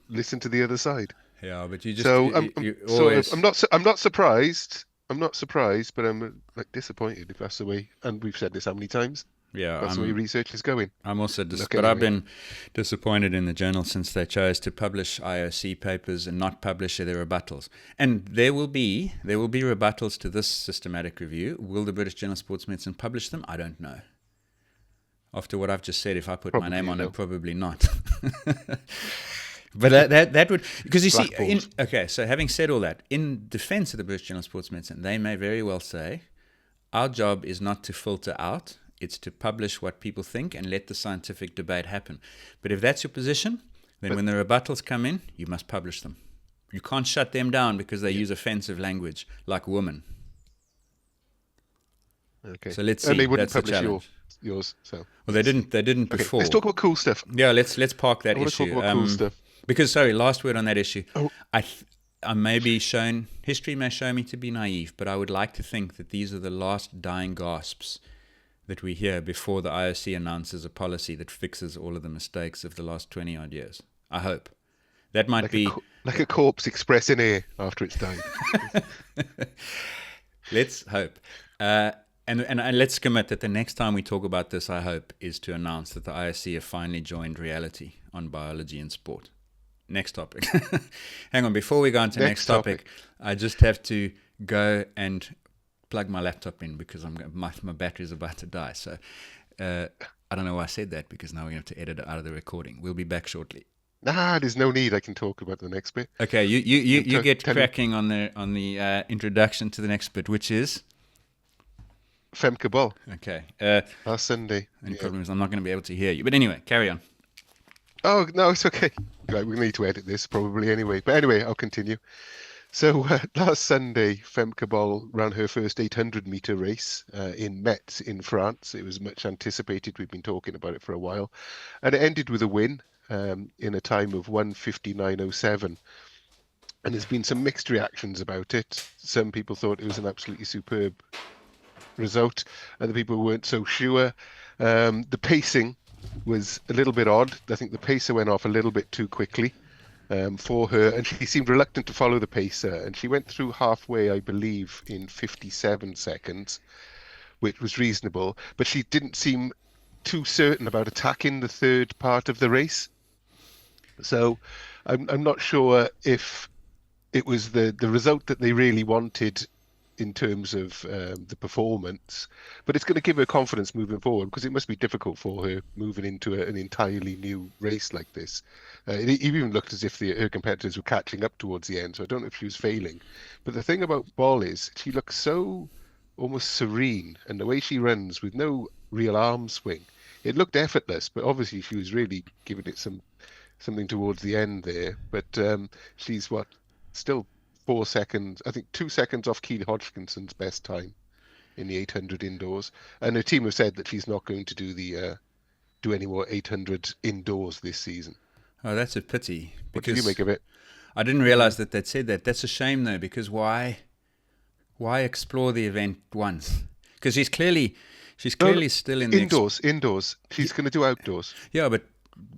listen to the other side. Yeah, but you just I'm not surprised. I'm not surprised, but I'm like disappointed if that's the way. And we've said this how many times? Yeah, that's the way research is going. I'm also I've been disappointed in the journal since they chose to publish IOC papers and not publish their rebuttals. And there will be rebuttals to this systematic review. Will the British Journal of Sports Medicine publish them? I don't know. After what I've just said, if I put my name on it, probably not. But that would, because you see, so having said all that, in defense of the British Journal of Sports Medicine, they may very well say, our job is not to filter out, it's to publish what people think and let the scientific debate happen. But if that's your position, then when the rebuttals come in, you must publish them. You can't shut them down because they use offensive language like woman. Okay. So let's see. And they wouldn't That's publish yours. So. Well, they didn't before. Let's talk about cool stuff. Yeah, let's park that issue. Talk about cool stuff. Because, last word on that issue. Oh. I may be shown, history may show me to be naive, but I would like to think that these are the last dying gasps that we hear before the IOC announces a policy that fixes all of the mistakes of the last 20-odd years. I hope. That might be... like a corpse expressing air after it's died. Let's hope. And let's commit that the next time we talk about this, I hope, is to announce that the IOC have finally joined reality on biology and sport. Next topic. Hang on, before we go on to next topic, I just have to go and plug my laptop in because my battery is about to die. So I don't know why I said that, because now we're going to have to edit it out of the recording. We'll be back shortly. There's no need. I can talk about the next bit. Okay, you get cracking on the introduction to the next bit, which is Femke Bol. Okay. Last Sunday. Any problems? I'm not going to be able to hear you. But anyway, carry on. Oh, no, it's okay. Right, we need to edit this probably anyway. But anyway, I'll continue. So last Sunday, Femke Bol ran her first 800-meter race in Metz in France. It was much anticipated. We've been talking about it for a while. And it ended with a win in a time of 1:59.07. And there's been some mixed reactions about it. Some people thought it was an absolutely superb result. Other people weren't so sure. The pacing was a little bit odd. I think the pacer went off a little bit too quickly for her, and she seemed reluctant to follow the pacer, and she went through halfway, I believe, in 57 seconds, which was reasonable, but she didn't seem too certain about attacking the third part of the race. So I'm not sure if it was the result that they really wanted in terms of the performance, but it's going to give her confidence moving forward, because it must be difficult for her moving into an entirely new race like this. It even looked as if her competitors were catching up towards the end, so I don't know if she was failing. But the thing about Bol is she looks so almost serene, and the way she runs with no real arm swing, it looked effortless, but obviously she was really giving it something towards the end there. But she's still 4 seconds, I think 2 seconds off Keely Hodgkinson's best time in the 800 indoors. And her team have said that she's not going to do any more 800 indoors this season. Oh, that's a pity. What did you make of it? I didn't realize that they'd said that. That's a shame, though, because why explore the event once? Because she's clearly still in the indoors. She's going to do outdoors. Yeah, but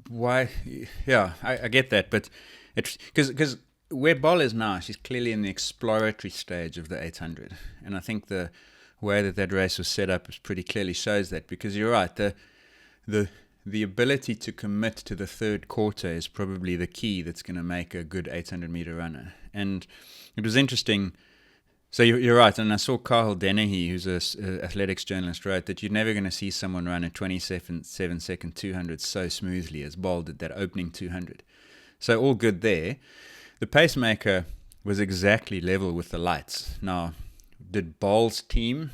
why? Yeah, I get that, but because where Bol is now, she's clearly in the exploratory stage of the 800, and I think the way that race was set up pretty clearly shows that. Because you're right, the ability to commit to the third quarter is probably the key that's going to make a good 800-meter runner. And it was interesting. So you're right, and I saw Carl Dennehy, who's an athletics journalist, wrote that you're never going to see someone run a 27-second 200 so smoothly as Bol did that opening 200. So all good there. The pacemaker was exactly level with the lights. Now, did Bol's team,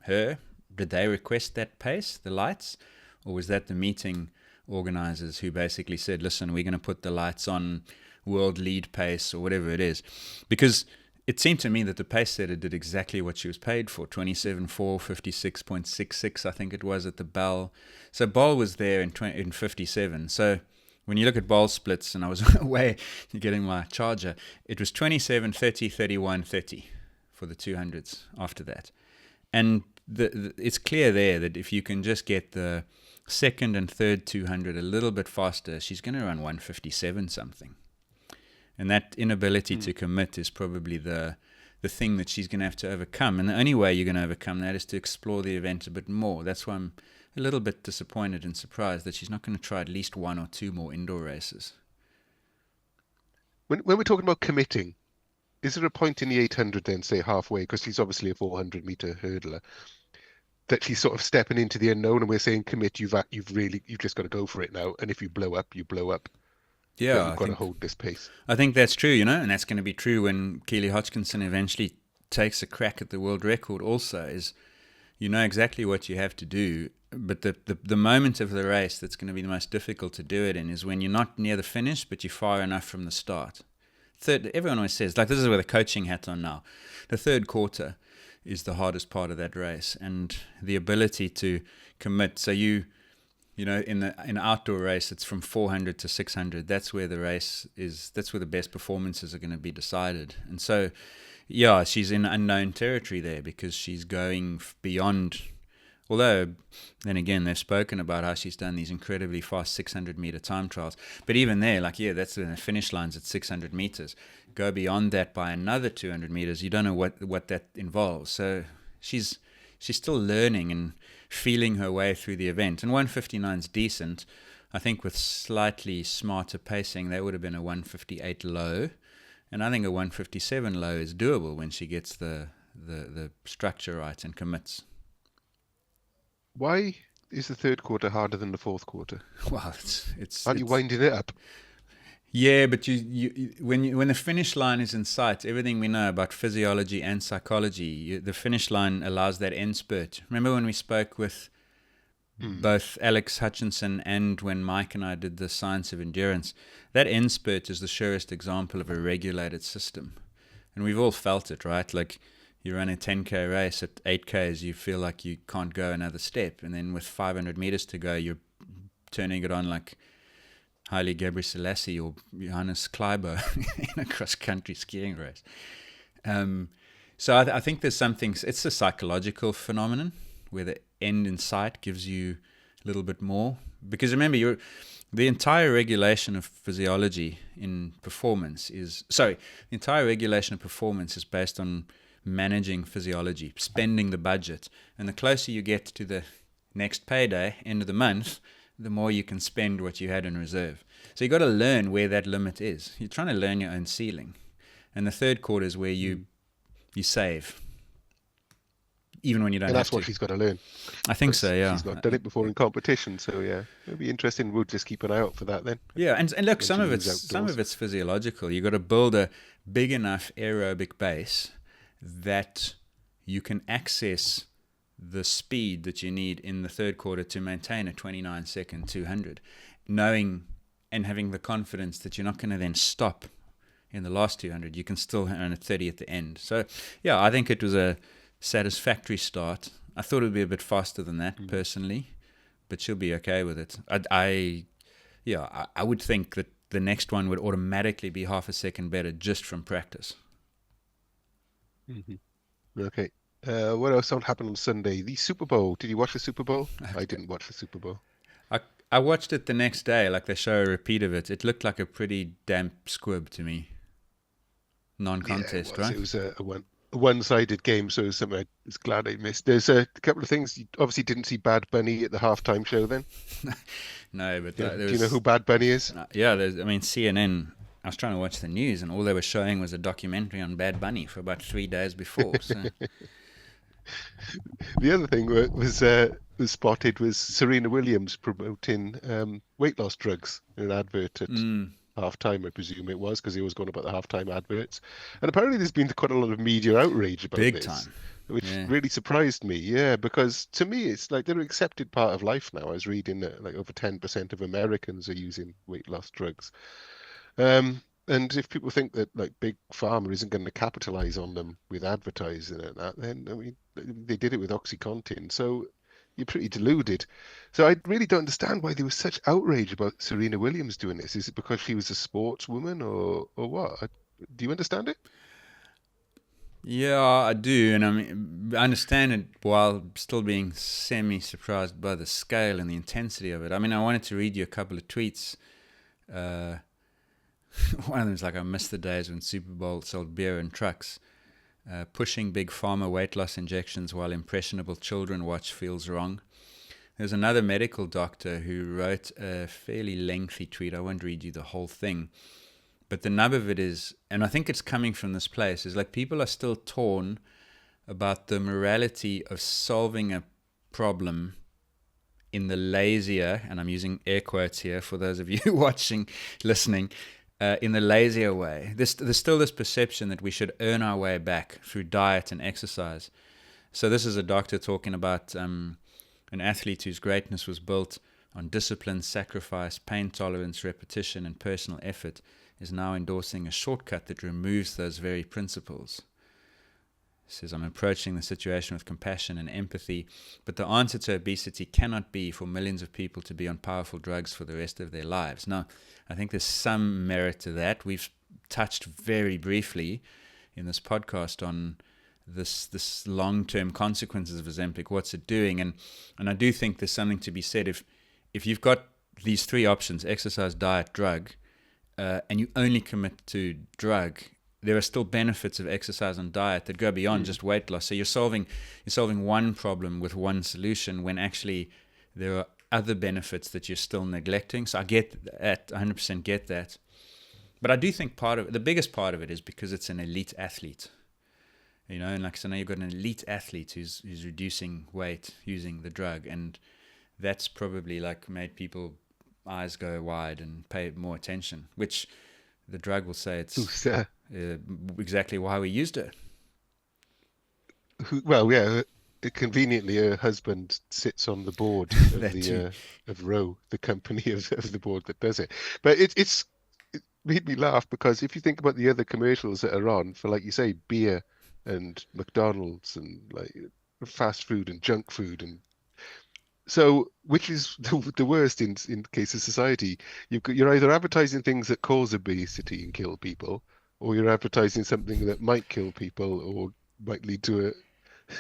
did they request that pace, the lights? Or was that the meeting organizers who basically said, listen, we're going to put the lights on world lead pace or whatever it is? Because it seemed to me that the pace setter did exactly what she was paid for, 27.4, 56.66, I think it was at the bell. So Bol was there in 57. So when you look at Bol splits, and I was away getting my charger, it was 27, 30, 31, 30 for the 200s after that. And it's clear there that if you can just get the second and third 200 a little bit faster, she's going to run 157 something. And that inability to commit is probably the thing that she's going to have to overcome. And the only way you're going to overcome that is to explore the event a bit more. That's why I'm a little bit disappointed and surprised that she's not going to try at least one or two more indoor races. When we're talking about committing, is there a point in the 800 then, say halfway, because she's obviously a 400-meter hurdler, that she's sort of stepping into the unknown and we're saying commit, you've just got to go for it now. And if you blow up, you blow up. Yeah, you've got to hold this pace. I think that's true, and that's going to be true when Keely Hodgkinson eventually takes a crack at the world record also, is you know exactly what you have to do, but the moment of the race that's going to be the most difficult to do it in is when you're not near the finish, but you're far enough from the start. Everyone always says, like this is with a coaching hat on now, the third quarter is the hardest part of that race, and the ability to commit. So you know, in an outdoor race, it's from 400 to 600. That's where the race is. That's where the best performances are going to be decided. And so, yeah, she's in unknown territory there because she's going beyond. Although, then again, they've spoken about how she's done these incredibly fast 600-meter time trials. But even there, that's when the finish line's at 600 meters. Go beyond that by another 200 meters. You don't know what that involves. So she's still learning and feeling her way through the event. And 159 is decent. I think with slightly smarter pacing, that would have been a 158 low. And I think a 157 low is doable when she gets the structure right and commits. Why is the third quarter harder than the fourth quarter? Well, aren't you winding it up? Yeah, but when the finish line is in sight, everything we know about physiology and psychology, the finish line allows that end spurt. Remember when we spoke with both Alex Hutchinson and when Mike and I did the science of endurance? That end spurt is the surest example of a regulated system. And we've all felt it, right? Like you run a 10K race at 8Ks, you feel like you can't go another step. And then with 500 meters to go, you're turning it on like Haile Gebrselassie or Johannes Kleiber in a cross-country skiing race. So I think there's something, it's a psychological phenomenon where the end in sight gives you a little bit more. Because remember, the entire regulation of physiology in performance the entire regulation of performance is based on managing physiology, spending the budget. And the closer you get to the next payday, end of the month, the more you can spend what you had in reserve. So you've got to learn where that limit is. You're trying to learn your own ceiling. And the third quarter is where you save, even when you don't have to. And that's what she's got to learn. I think so, yeah. She's not done it before in competition, so yeah. It'll be interesting. We'll just keep an eye out for that then. Yeah, and look, some of it's physiological. You've got to build a big enough aerobic base that you can access the speed that you need in the third quarter to maintain a 29-second 200, knowing and having the confidence that you're not going to then stop in the last 200. You can still earn a 30 at the end. So, yeah, I think it was a satisfactory start. I thought it would be a bit faster than that, personally, but she'll be okay with it. I would think that the next one would automatically be half a second better just from practice. Mm-hmm. Okay. What else happened on Sunday? The Super Bowl. Did you watch the Super Bowl? I didn't watch the Super Bowl. I watched it the next day, like they show a repeat of it. It looked like a pretty damp squib to me. Non-contest, right? It was a one-sided game, so it was something I was glad I missed. There's a couple of things. You obviously didn't see Bad Bunny at the halftime show then? No, but... Do you know who Bad Bunny is? CNN... I was trying to watch the news, and all they were showing was a documentary on Bad Bunny for about 3 days before. So. The other thing was spotted was Serena Williams promoting weight loss drugs in an advert at halftime, I presume it was, because he was going about the halftime adverts. And apparently there's been quite a lot of media outrage about Big this. Time. Which really surprised me, because to me it's like they're an accepted part of life now. I was reading that like over 10% of Americans are using weight loss drugs. And if people think that like Big Pharma isn't going to capitalize on them with advertising and that, then I mean they did it with OxyContin, so you're pretty deluded. So I really don't understand why there was such outrage about Serena Williams doing this. Is it because she was a sportswoman or what? Do you understand it? Yeah, I do, and I mean, I understand it while still being semi-surprised by the scale and the intensity of it. I mean, I wanted to read you a couple of tweets. Uh, One of them is like, I miss the days when Super Bowl sold beer in trucks. Pushing big pharma weight loss injections while impressionable children watch feels wrong. There's another medical doctor who wrote a fairly lengthy tweet. I won't read you the whole thing. But the nub of it is, and I think it's coming from this place, is like people are still torn about the morality of solving a problem in the lazier, and I'm using air quotes here for those of you listening, in the lazier way. There's still this perception that we should earn our way back through diet and exercise. So this is a doctor talking about an athlete whose greatness was built on discipline, sacrifice, pain tolerance, repetition, and personal effort, is now endorsing a shortcut that removes those very principles. He says, I'm approaching the situation with compassion and empathy, but the answer to obesity cannot be for millions of people to be on powerful drugs for the rest of their lives. Now, I think there's some merit to that. We've touched very briefly in this podcast on this long-term consequences of Ozempic, what's it doing, and I do think there's something to be said if you've got these three options, exercise, diet, drug, and you only commit to drug, there are still benefits of exercise and diet that go beyond just weight loss. So you're solving one problem with one solution when actually there are other benefits that you're still neglecting. So I get that, 100% get that. But I do think the biggest part of it is because it's an elite athlete. You know, and like so now you've got an elite athlete who's reducing weight using the drug, and that's probably like made people eyes go wide and pay more attention, which the drug will say it's exactly why we used it. Well, yeah, conveniently, her husband sits on the board of of Roe, the company of the board that does it. But it made me laugh because if you think about the other commercials that are on for, like you say, beer and McDonald's and like fast food and junk food, and so which is the worst in case of society? You're either advertising things that cause obesity and kill people, or you're advertising something that might kill people or might lead to a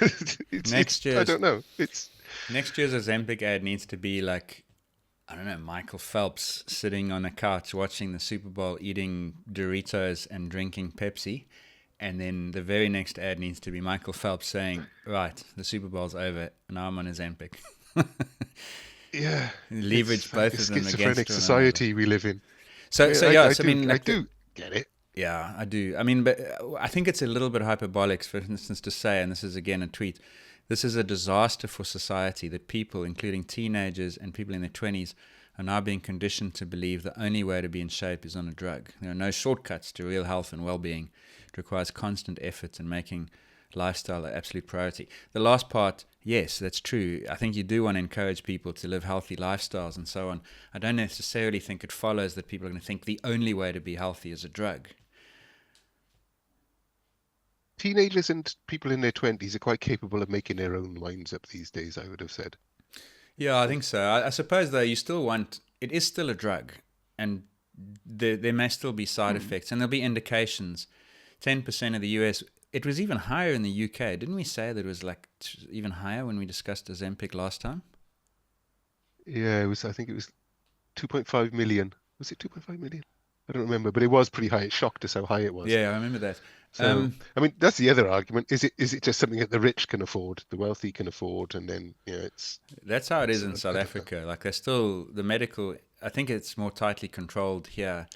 I don't know. Next year's Ozempic ad needs to be like, I don't know, Michael Phelps sitting on a couch watching the Super Bowl, eating Doritos and drinking Pepsi. And then the very next ad needs to be Michael Phelps saying, right, the Super Bowl's over, now I'm on Ozempic. Yeah. Leverage both of them against schizophrenic society we live in. I do get it. Yeah, I do. I mean, but I think it's a little bit hyperbolic, for instance, to say, and this is again a tweet, this is a disaster for society that people, including teenagers and people in their 20s, are now being conditioned to believe the only way to be in shape is on a drug. There are no shortcuts to real health and well-being. It requires constant effort and making lifestyle an absolute priority. The last part, yes, that's true. I think you do want to encourage people to live healthy lifestyles and so on. I don't necessarily think it follows that people are going to think the only way to be healthy is a drug. Teenagers and people in their 20s are quite capable of making their own minds up these days, I would have said. Yeah, I think so. I suppose, though, it is still a drug, and there may still be side effects, and there'll be indications. 10% of the US, it was even higher in the UK. Didn't we say that it was like even higher when we discussed Ozempic last time? Yeah, I think it was 2.5 million. Was it 2.5 million? I don't remember, but it was pretty high. It shocked us how high it was. Yeah, I remember that. So, I mean, that's the other argument. Is it just something that the rich can afford, the wealthy can afford, and then that's how it is in South Africa. Like there's still the medical. I think it's more tightly controlled here,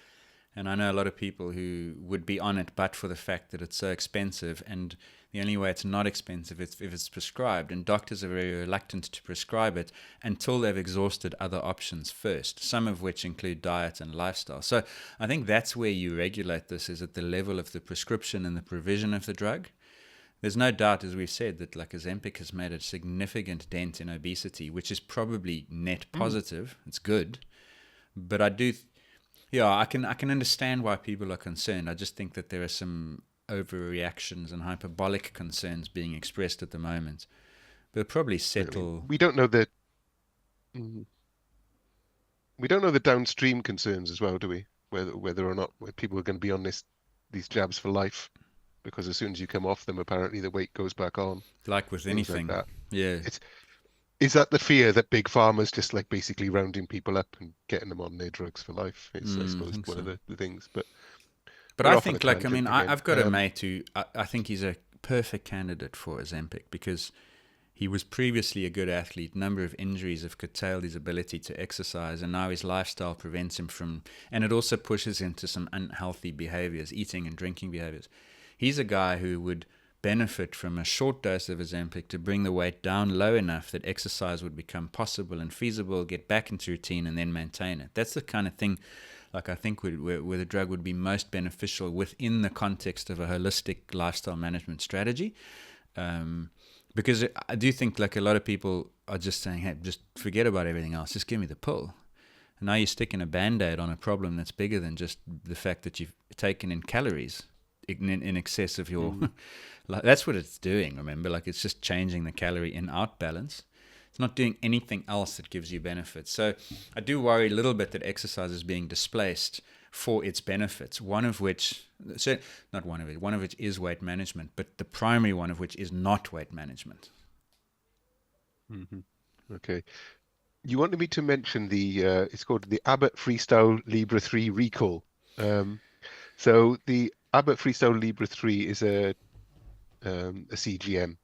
and I know a lot of people who would be on it, but for the fact that it's so expensive, and the only way it's not expensive is if it's prescribed, and doctors are very reluctant to prescribe it until they've exhausted other options first, some of which include diet and lifestyle. So I think that's where you regulate this, is at the level of the prescription and the provision of the drug. There's no doubt, as we've said, that like Ozempic has made a significant dent in obesity, which is probably net positive. It's good. But I do Yeah, I can understand why people are concerned. I just think that there are some overreactions and hyperbolic concerns being expressed at the moment. They'll probably settle. We don't know the mm, we don't know the downstream concerns as well, do we? Whether or not people are going to be on these jabs for life, because as soon as you come off them, apparently the weight goes back on. Like with Things like anything. that. Yeah. Is that the fear that big pharma's just like basically rounding people up and getting them on their drugs for life? It's, I I suppose, think one so. of the things. But But we're I off on a think, like, I tangent mean, again. I've got a mate who I think he's a perfect candidate for Ozempic because he was previously a good athlete. Number of injuries have curtailed his ability to exercise, and now his lifestyle prevents him from, and it also pushes into some unhealthy behaviors, eating and drinking behaviors. He's a guy who would benefit from a short dose of Ozempic to bring the weight down low enough that exercise would become possible and feasible, get back into routine, and then maintain it. That's the kind of thing, like, I think where the drug would be most beneficial within the context of a holistic lifestyle management strategy. Because I do think, like, a lot of people are just saying, hey, just forget about everything else, just give me the pill. And now you're sticking a Band-Aid on a problem that's bigger than just the fact that you've taken in calories in excess of your like, that's what it's doing, remember, like, it's just changing the calorie in-out balance. It's not doing anything else that gives you benefits. So I do worry a little bit that exercise is being displaced for its benefits, one of which is weight management, but the primary one of which is not weight management. Okay. You wanted me to mention it's called the Abbott Freestyle Libre 3 recall. So the Abbott Freestyle Libre 3 is a CGM,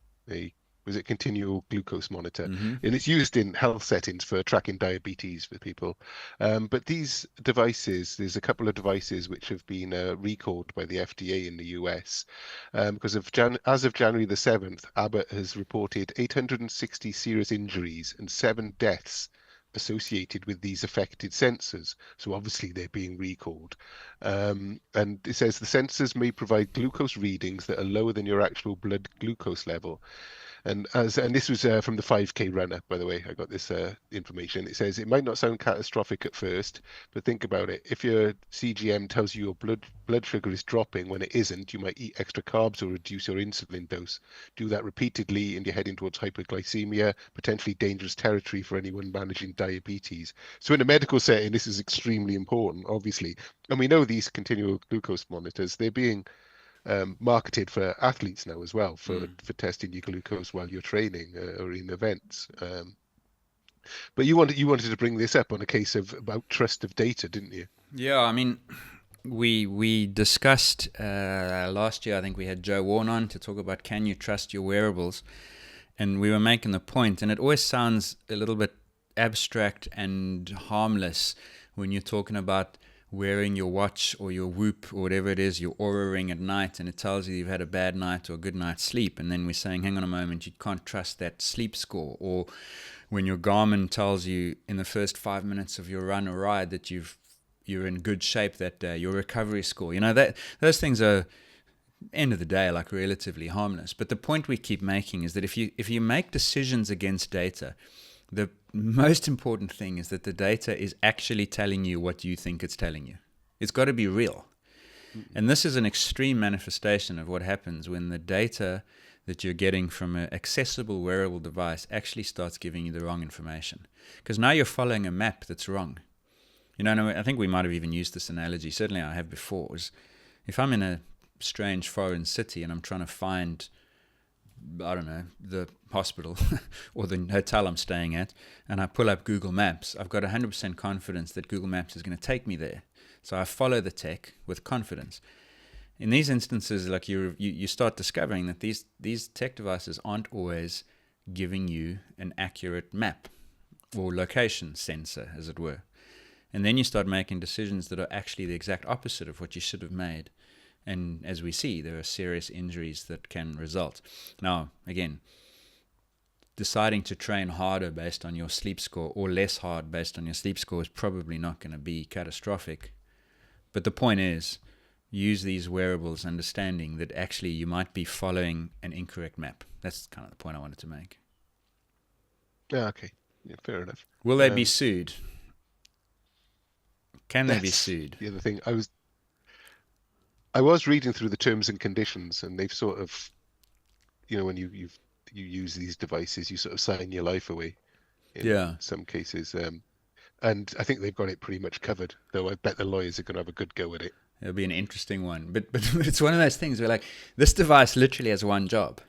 was it continual glucose monitor, and it's used in health settings for tracking diabetes for people. But these devices, there's a couple of devices which have been recalled by the FDA in the US because as of January the 7th, Abbott has reported 860 serious injuries and 7 deaths associated with these affected sensors. So obviously they're being recalled. And it says the sensors may provide glucose readings that are lower than your actual blood glucose level. And this was from the 5K runner, by the way. I got this information. It says it might not sound catastrophic at first, but think about it. If your CGM tells you your blood sugar is dropping when it isn't, you might eat extra carbs or reduce your insulin dose. Do that repeatedly, and you're heading towards hyperglycemia, potentially dangerous territory for anyone managing diabetes. So in a medical setting, this is extremely important, obviously. And we know these continual glucose monitors, they're being marketed for athletes now as well for testing your glucose while you're training or in events. But you wanted to bring this up on a case about trust of data, didn't you? Yeah, I mean, we discussed last year, I think we had Joe Warren on to talk about can you trust your wearables, and we were making the point, and it always sounds a little bit abstract and harmless when you're talking about wearing your watch or your Whoop or whatever it is, your Oura ring at night, and it tells you you've had a bad night or a good night's sleep, and then we're saying, hang on a moment, you can't trust that sleep score. Or when your Garmin tells you in the first 5 minutes of your run or ride that you're in good shape that day, your recovery score, that those things are, end of the day, like, relatively harmless. But the point we keep making is that if you make decisions against data, the most important thing is that the data is actually telling you what you think it's telling you. It's got to be real. And this is an extreme manifestation of what happens when the data that you're getting from an accessible wearable device actually starts giving you the wrong information. Because now you're following a map that's wrong. I think we might have even used this analogy, certainly I have before, is if I'm in a strange foreign city and I'm trying to find, I don't know, the hospital or the hotel I'm staying at, and I pull up Google Maps, I've got 100% confidence that Google Maps is going to take me there. So I follow the tech with confidence. In these instances, like, you start discovering that these tech devices aren't always giving you an accurate map or location sensor, as it were. And then you start making decisions that are actually the exact opposite of what you should have made. And as we see, there are serious injuries that can result. Now, again, deciding to train harder based on your sleep score or less hard based on your sleep score is probably not going to be catastrophic. But the point is, use these wearables understanding that actually you might be following an incorrect map. That's kind of the point I wanted to make. Yeah, okay. Yeah, fair enough. Will they be sued? Can they be That's sued? the other thing. I was reading through the terms and conditions, and they've sort of, when you use these devices, you sort of sign your life away in Yeah. some cases. And I think they've got it pretty much covered, though I bet the lawyers are going to have a good go at it. It'll be an interesting one. But it's one of those things where, like, this device literally has one job.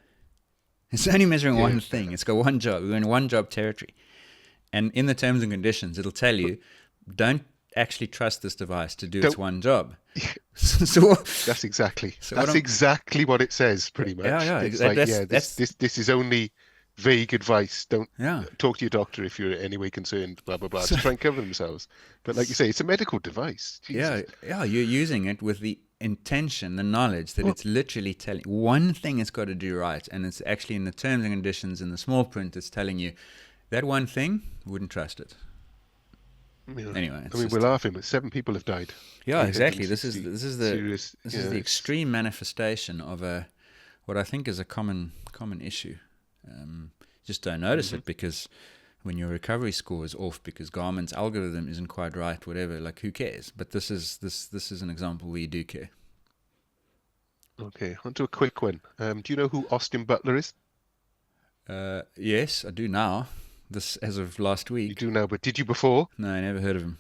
It's only measuring one thing. It's got one job. We're in one job territory. And in the terms and conditions, it'll tell you, don't actually trust this device to do its one job. So that's exactly what it says, pretty much. Yeah. It's this is only vague advice. Don't talk to your doctor if you're in any way concerned, blah, blah, blah, to try and cover themselves. But like you say, it's a medical device. Jesus. Yeah, you're using it with the intention, the knowledge that it's literally telling one thing it's got to do right, and it's actually in the terms and conditions in the small print, it's telling you that one thing, wouldn't trust it. Anyway, we're laughing, but 7 people have died. Yeah, exactly. This is the extreme manifestation of what I think is a common issue. Just don't notice it because when your recovery score is off because Garmin's algorithm isn't quite right, whatever, like who cares? But this is an example where you do care. Okay, on to a quick one. Do you know who Austin Butler is? Yes, I do now. This as of last week. You do now, but did you before? No, I never heard of him.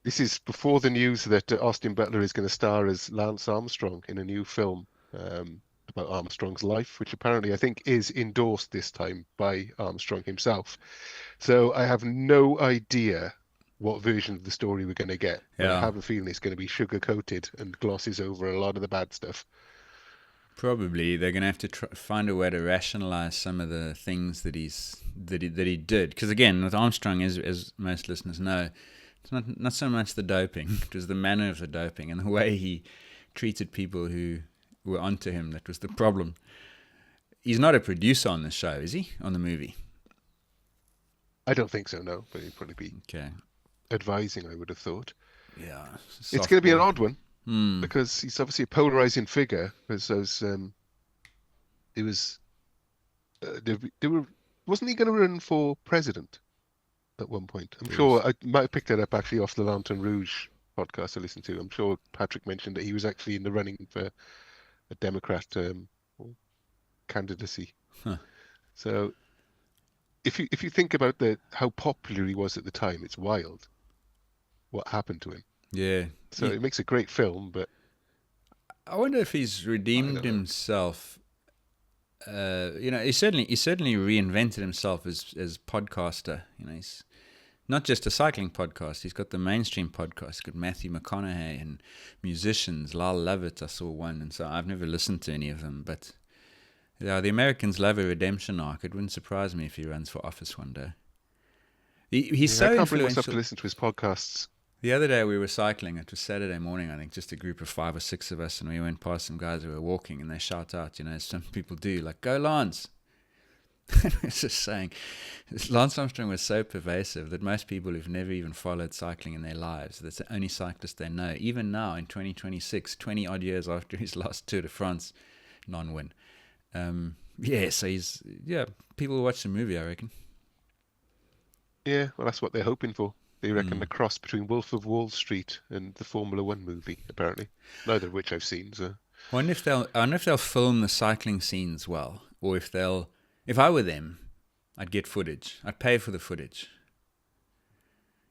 This is before the news that Austin Butler is going to star as Lance Armstrong in a new film about Armstrong's life, which apparently I think is endorsed this time by Armstrong himself. So I have no idea what version of the story we're going to get. Yeah. I have a feeling it's going to be sugar-coated and glosses over a lot of the bad stuff. Probably they're going to have to find a way to rationalize some of the things that he did. Because again, with Armstrong, as most listeners know, it's not so much the doping; it was the manner of the doping and the way he treated people who were onto him that was the problem. He's not a producer on the show, is he? On the movie? I don't think so. No, but he'd probably be advising. I would have thought. Yeah, it's going to be an odd one. Because he's obviously a polarizing figure. Wasn't he going to run for president at one point? I'm sure I might have picked that up actually off the Lantern Rouge podcast I listened to. I'm sure Patrick mentioned that he was actually in the running for a Democrat candidacy. Huh. So if you think about how popular he was at the time, it's wild what happened to him. Yeah. So it makes a great film, but I wonder if he's redeemed himself. He certainly reinvented himself as podcaster. He's not just a cycling podcast. He's got the mainstream podcast. He's got Matthew McConaughey and musicians. Lyle Lovett, I saw one, and so I've never listened to any of them. But the Americans love a redemption arc. It wouldn't surprise me if he runs for office one day. He's so influential. I can't bring myself to listen to his podcasts. The other day we were cycling. It was Saturday morning, I think, just a group of 5 or 6 of us, and we went past some guys who were walking, and they shout out, as some people do, like, "Go Lance!" And we were just saying, Lance Armstrong was so pervasive that most people who've never even followed cycling in their lives, that's the only cyclist they know. Even now, in 2026, 20-odd years after his last Tour de France non-win. So people will watch the movie, I reckon. Yeah, well, that's what they're hoping for. They reckon the cross between Wolf of Wall Street and the Formula One movie, apparently. Neither of which I've seen. So I wonder if they'll film the cycling scenes well, or if I were them, I'd get footage. I'd pay for the footage.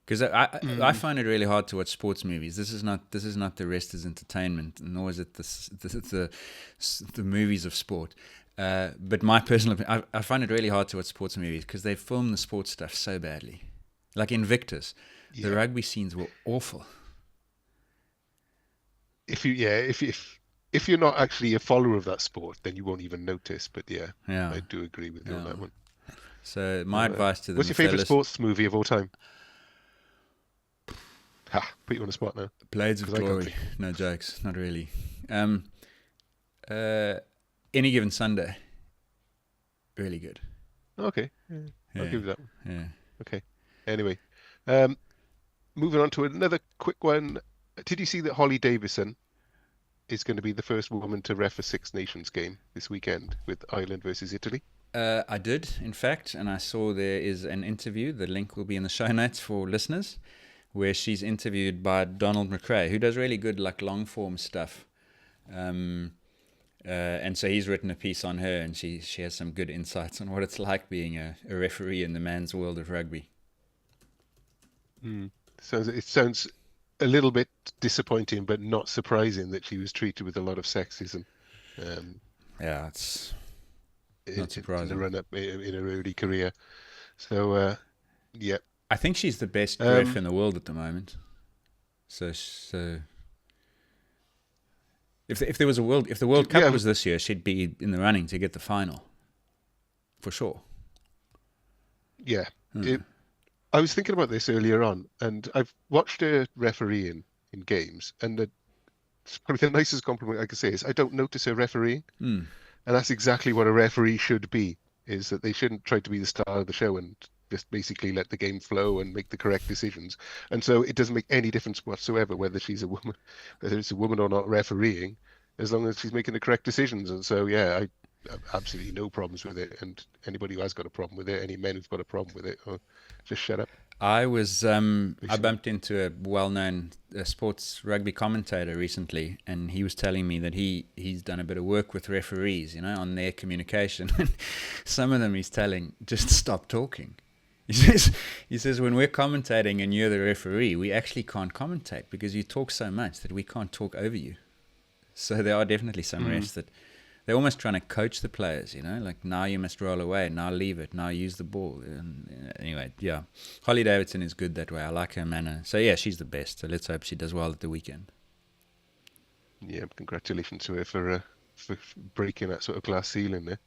Because I find it really hard to watch sports movies. This is not the rest is entertainment, nor is it the movies of sport. But my personal opinion, I find it really hard to watch sports movies because they film the sports stuff so badly. Like Invictus, the rugby scenes were awful. If you're not actually a follower of that sport, then you won't even notice. But I do agree with you on that one. So my advice to them: what's your favorite sports movie of all time? Put you on the spot now. Blades of Glory. No jokes, not really. Any Given Sunday. Really good. Okay, I'll give you that one. Yeah. Okay. Anyway, moving on to another quick one. Did you see that Holly Davison is going to be the first woman to ref a Six Nations game this weekend with Ireland versus Italy? I did, in fact, and I saw there is an interview. The link will be in the show notes for listeners. where she's interviewed by Donald McRae, who does really good like long form stuff. And so he's written a piece on her, and she has some good insights on what it's like being a referee in the man's world of rugby. It sounds a little bit disappointing, but not surprising that she was treated with a lot of sexism. Yeah, it's not surprising. In the run-up in her early career. So, yeah. I think she's the best ref in the world at the moment. So if the World Cup was this year, she'd be in the running to get the final, for sure. Yeah. I was thinking about this earlier on, and I've watched her refereeing in games, and it's probably the nicest compliment I could say is I don't notice her refereeing. And that's exactly what a referee should be, is that they shouldn't try to be the star of the show and just basically let the game flow and make the correct decisions. And so it doesn't make any difference whatsoever whether it's a woman or not refereeing, as long as she's making the correct decisions. And so, yeah, I have absolutely no problems with it. And anybody who has got a problem with it, any men who've got a problem with it, just shut up. I bumped into a well-known sports rugby commentator recently, and he was telling me that he's done a bit of work with referees, on their communication. Some of them he's telling, just stop talking. He says when we're commentating and you're the referee, we actually can't commentate because you talk so much that we can't talk over you. So there are definitely some refs that they're almost trying to coach the players, like now you must roll away, now leave it, now use the ball. And anyway, yeah, Holly Davidson is good that way. I like her manner. So yeah, she's the best. So let's hope she does well at the weekend. Yeah, congratulations to her for breaking that sort of glass ceiling there.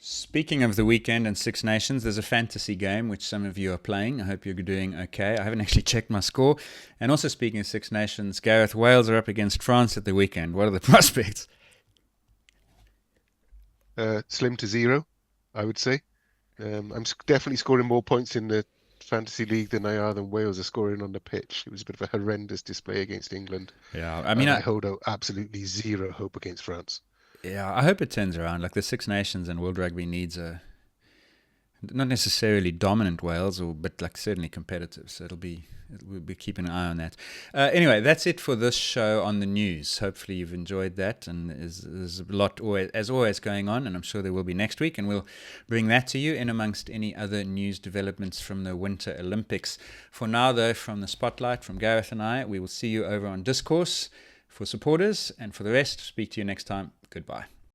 Speaking of the weekend and Six Nations, there's a fantasy game which some of you are playing. I hope you're doing okay. I haven't actually checked my score. And also speaking of Six Nations, Gareth, Wales are up against France at the weekend. What are the prospects? Slim to zero, I would say. I'm definitely scoring more points in the fantasy league than Wales are scoring on the pitch. It was a bit of a horrendous display against England. Yeah, I hold out absolutely zero hope against France. Yeah, I hope it turns around. Like the Six Nations and World Rugby needs a not necessarily dominant Wales, but like certainly competitive. So we'll be keeping an eye on that. Anyway, that's it for this show on the news. Hopefully you've enjoyed that, and there's a lot as always going on, and I'm sure there will be next week, and we'll bring that to you in amongst any other news developments from the Winter Olympics. For now, though, from the Spotlight, from Gareth and I, we will see you over on Discourse for supporters, and for the rest, speak to you next time. Goodbye.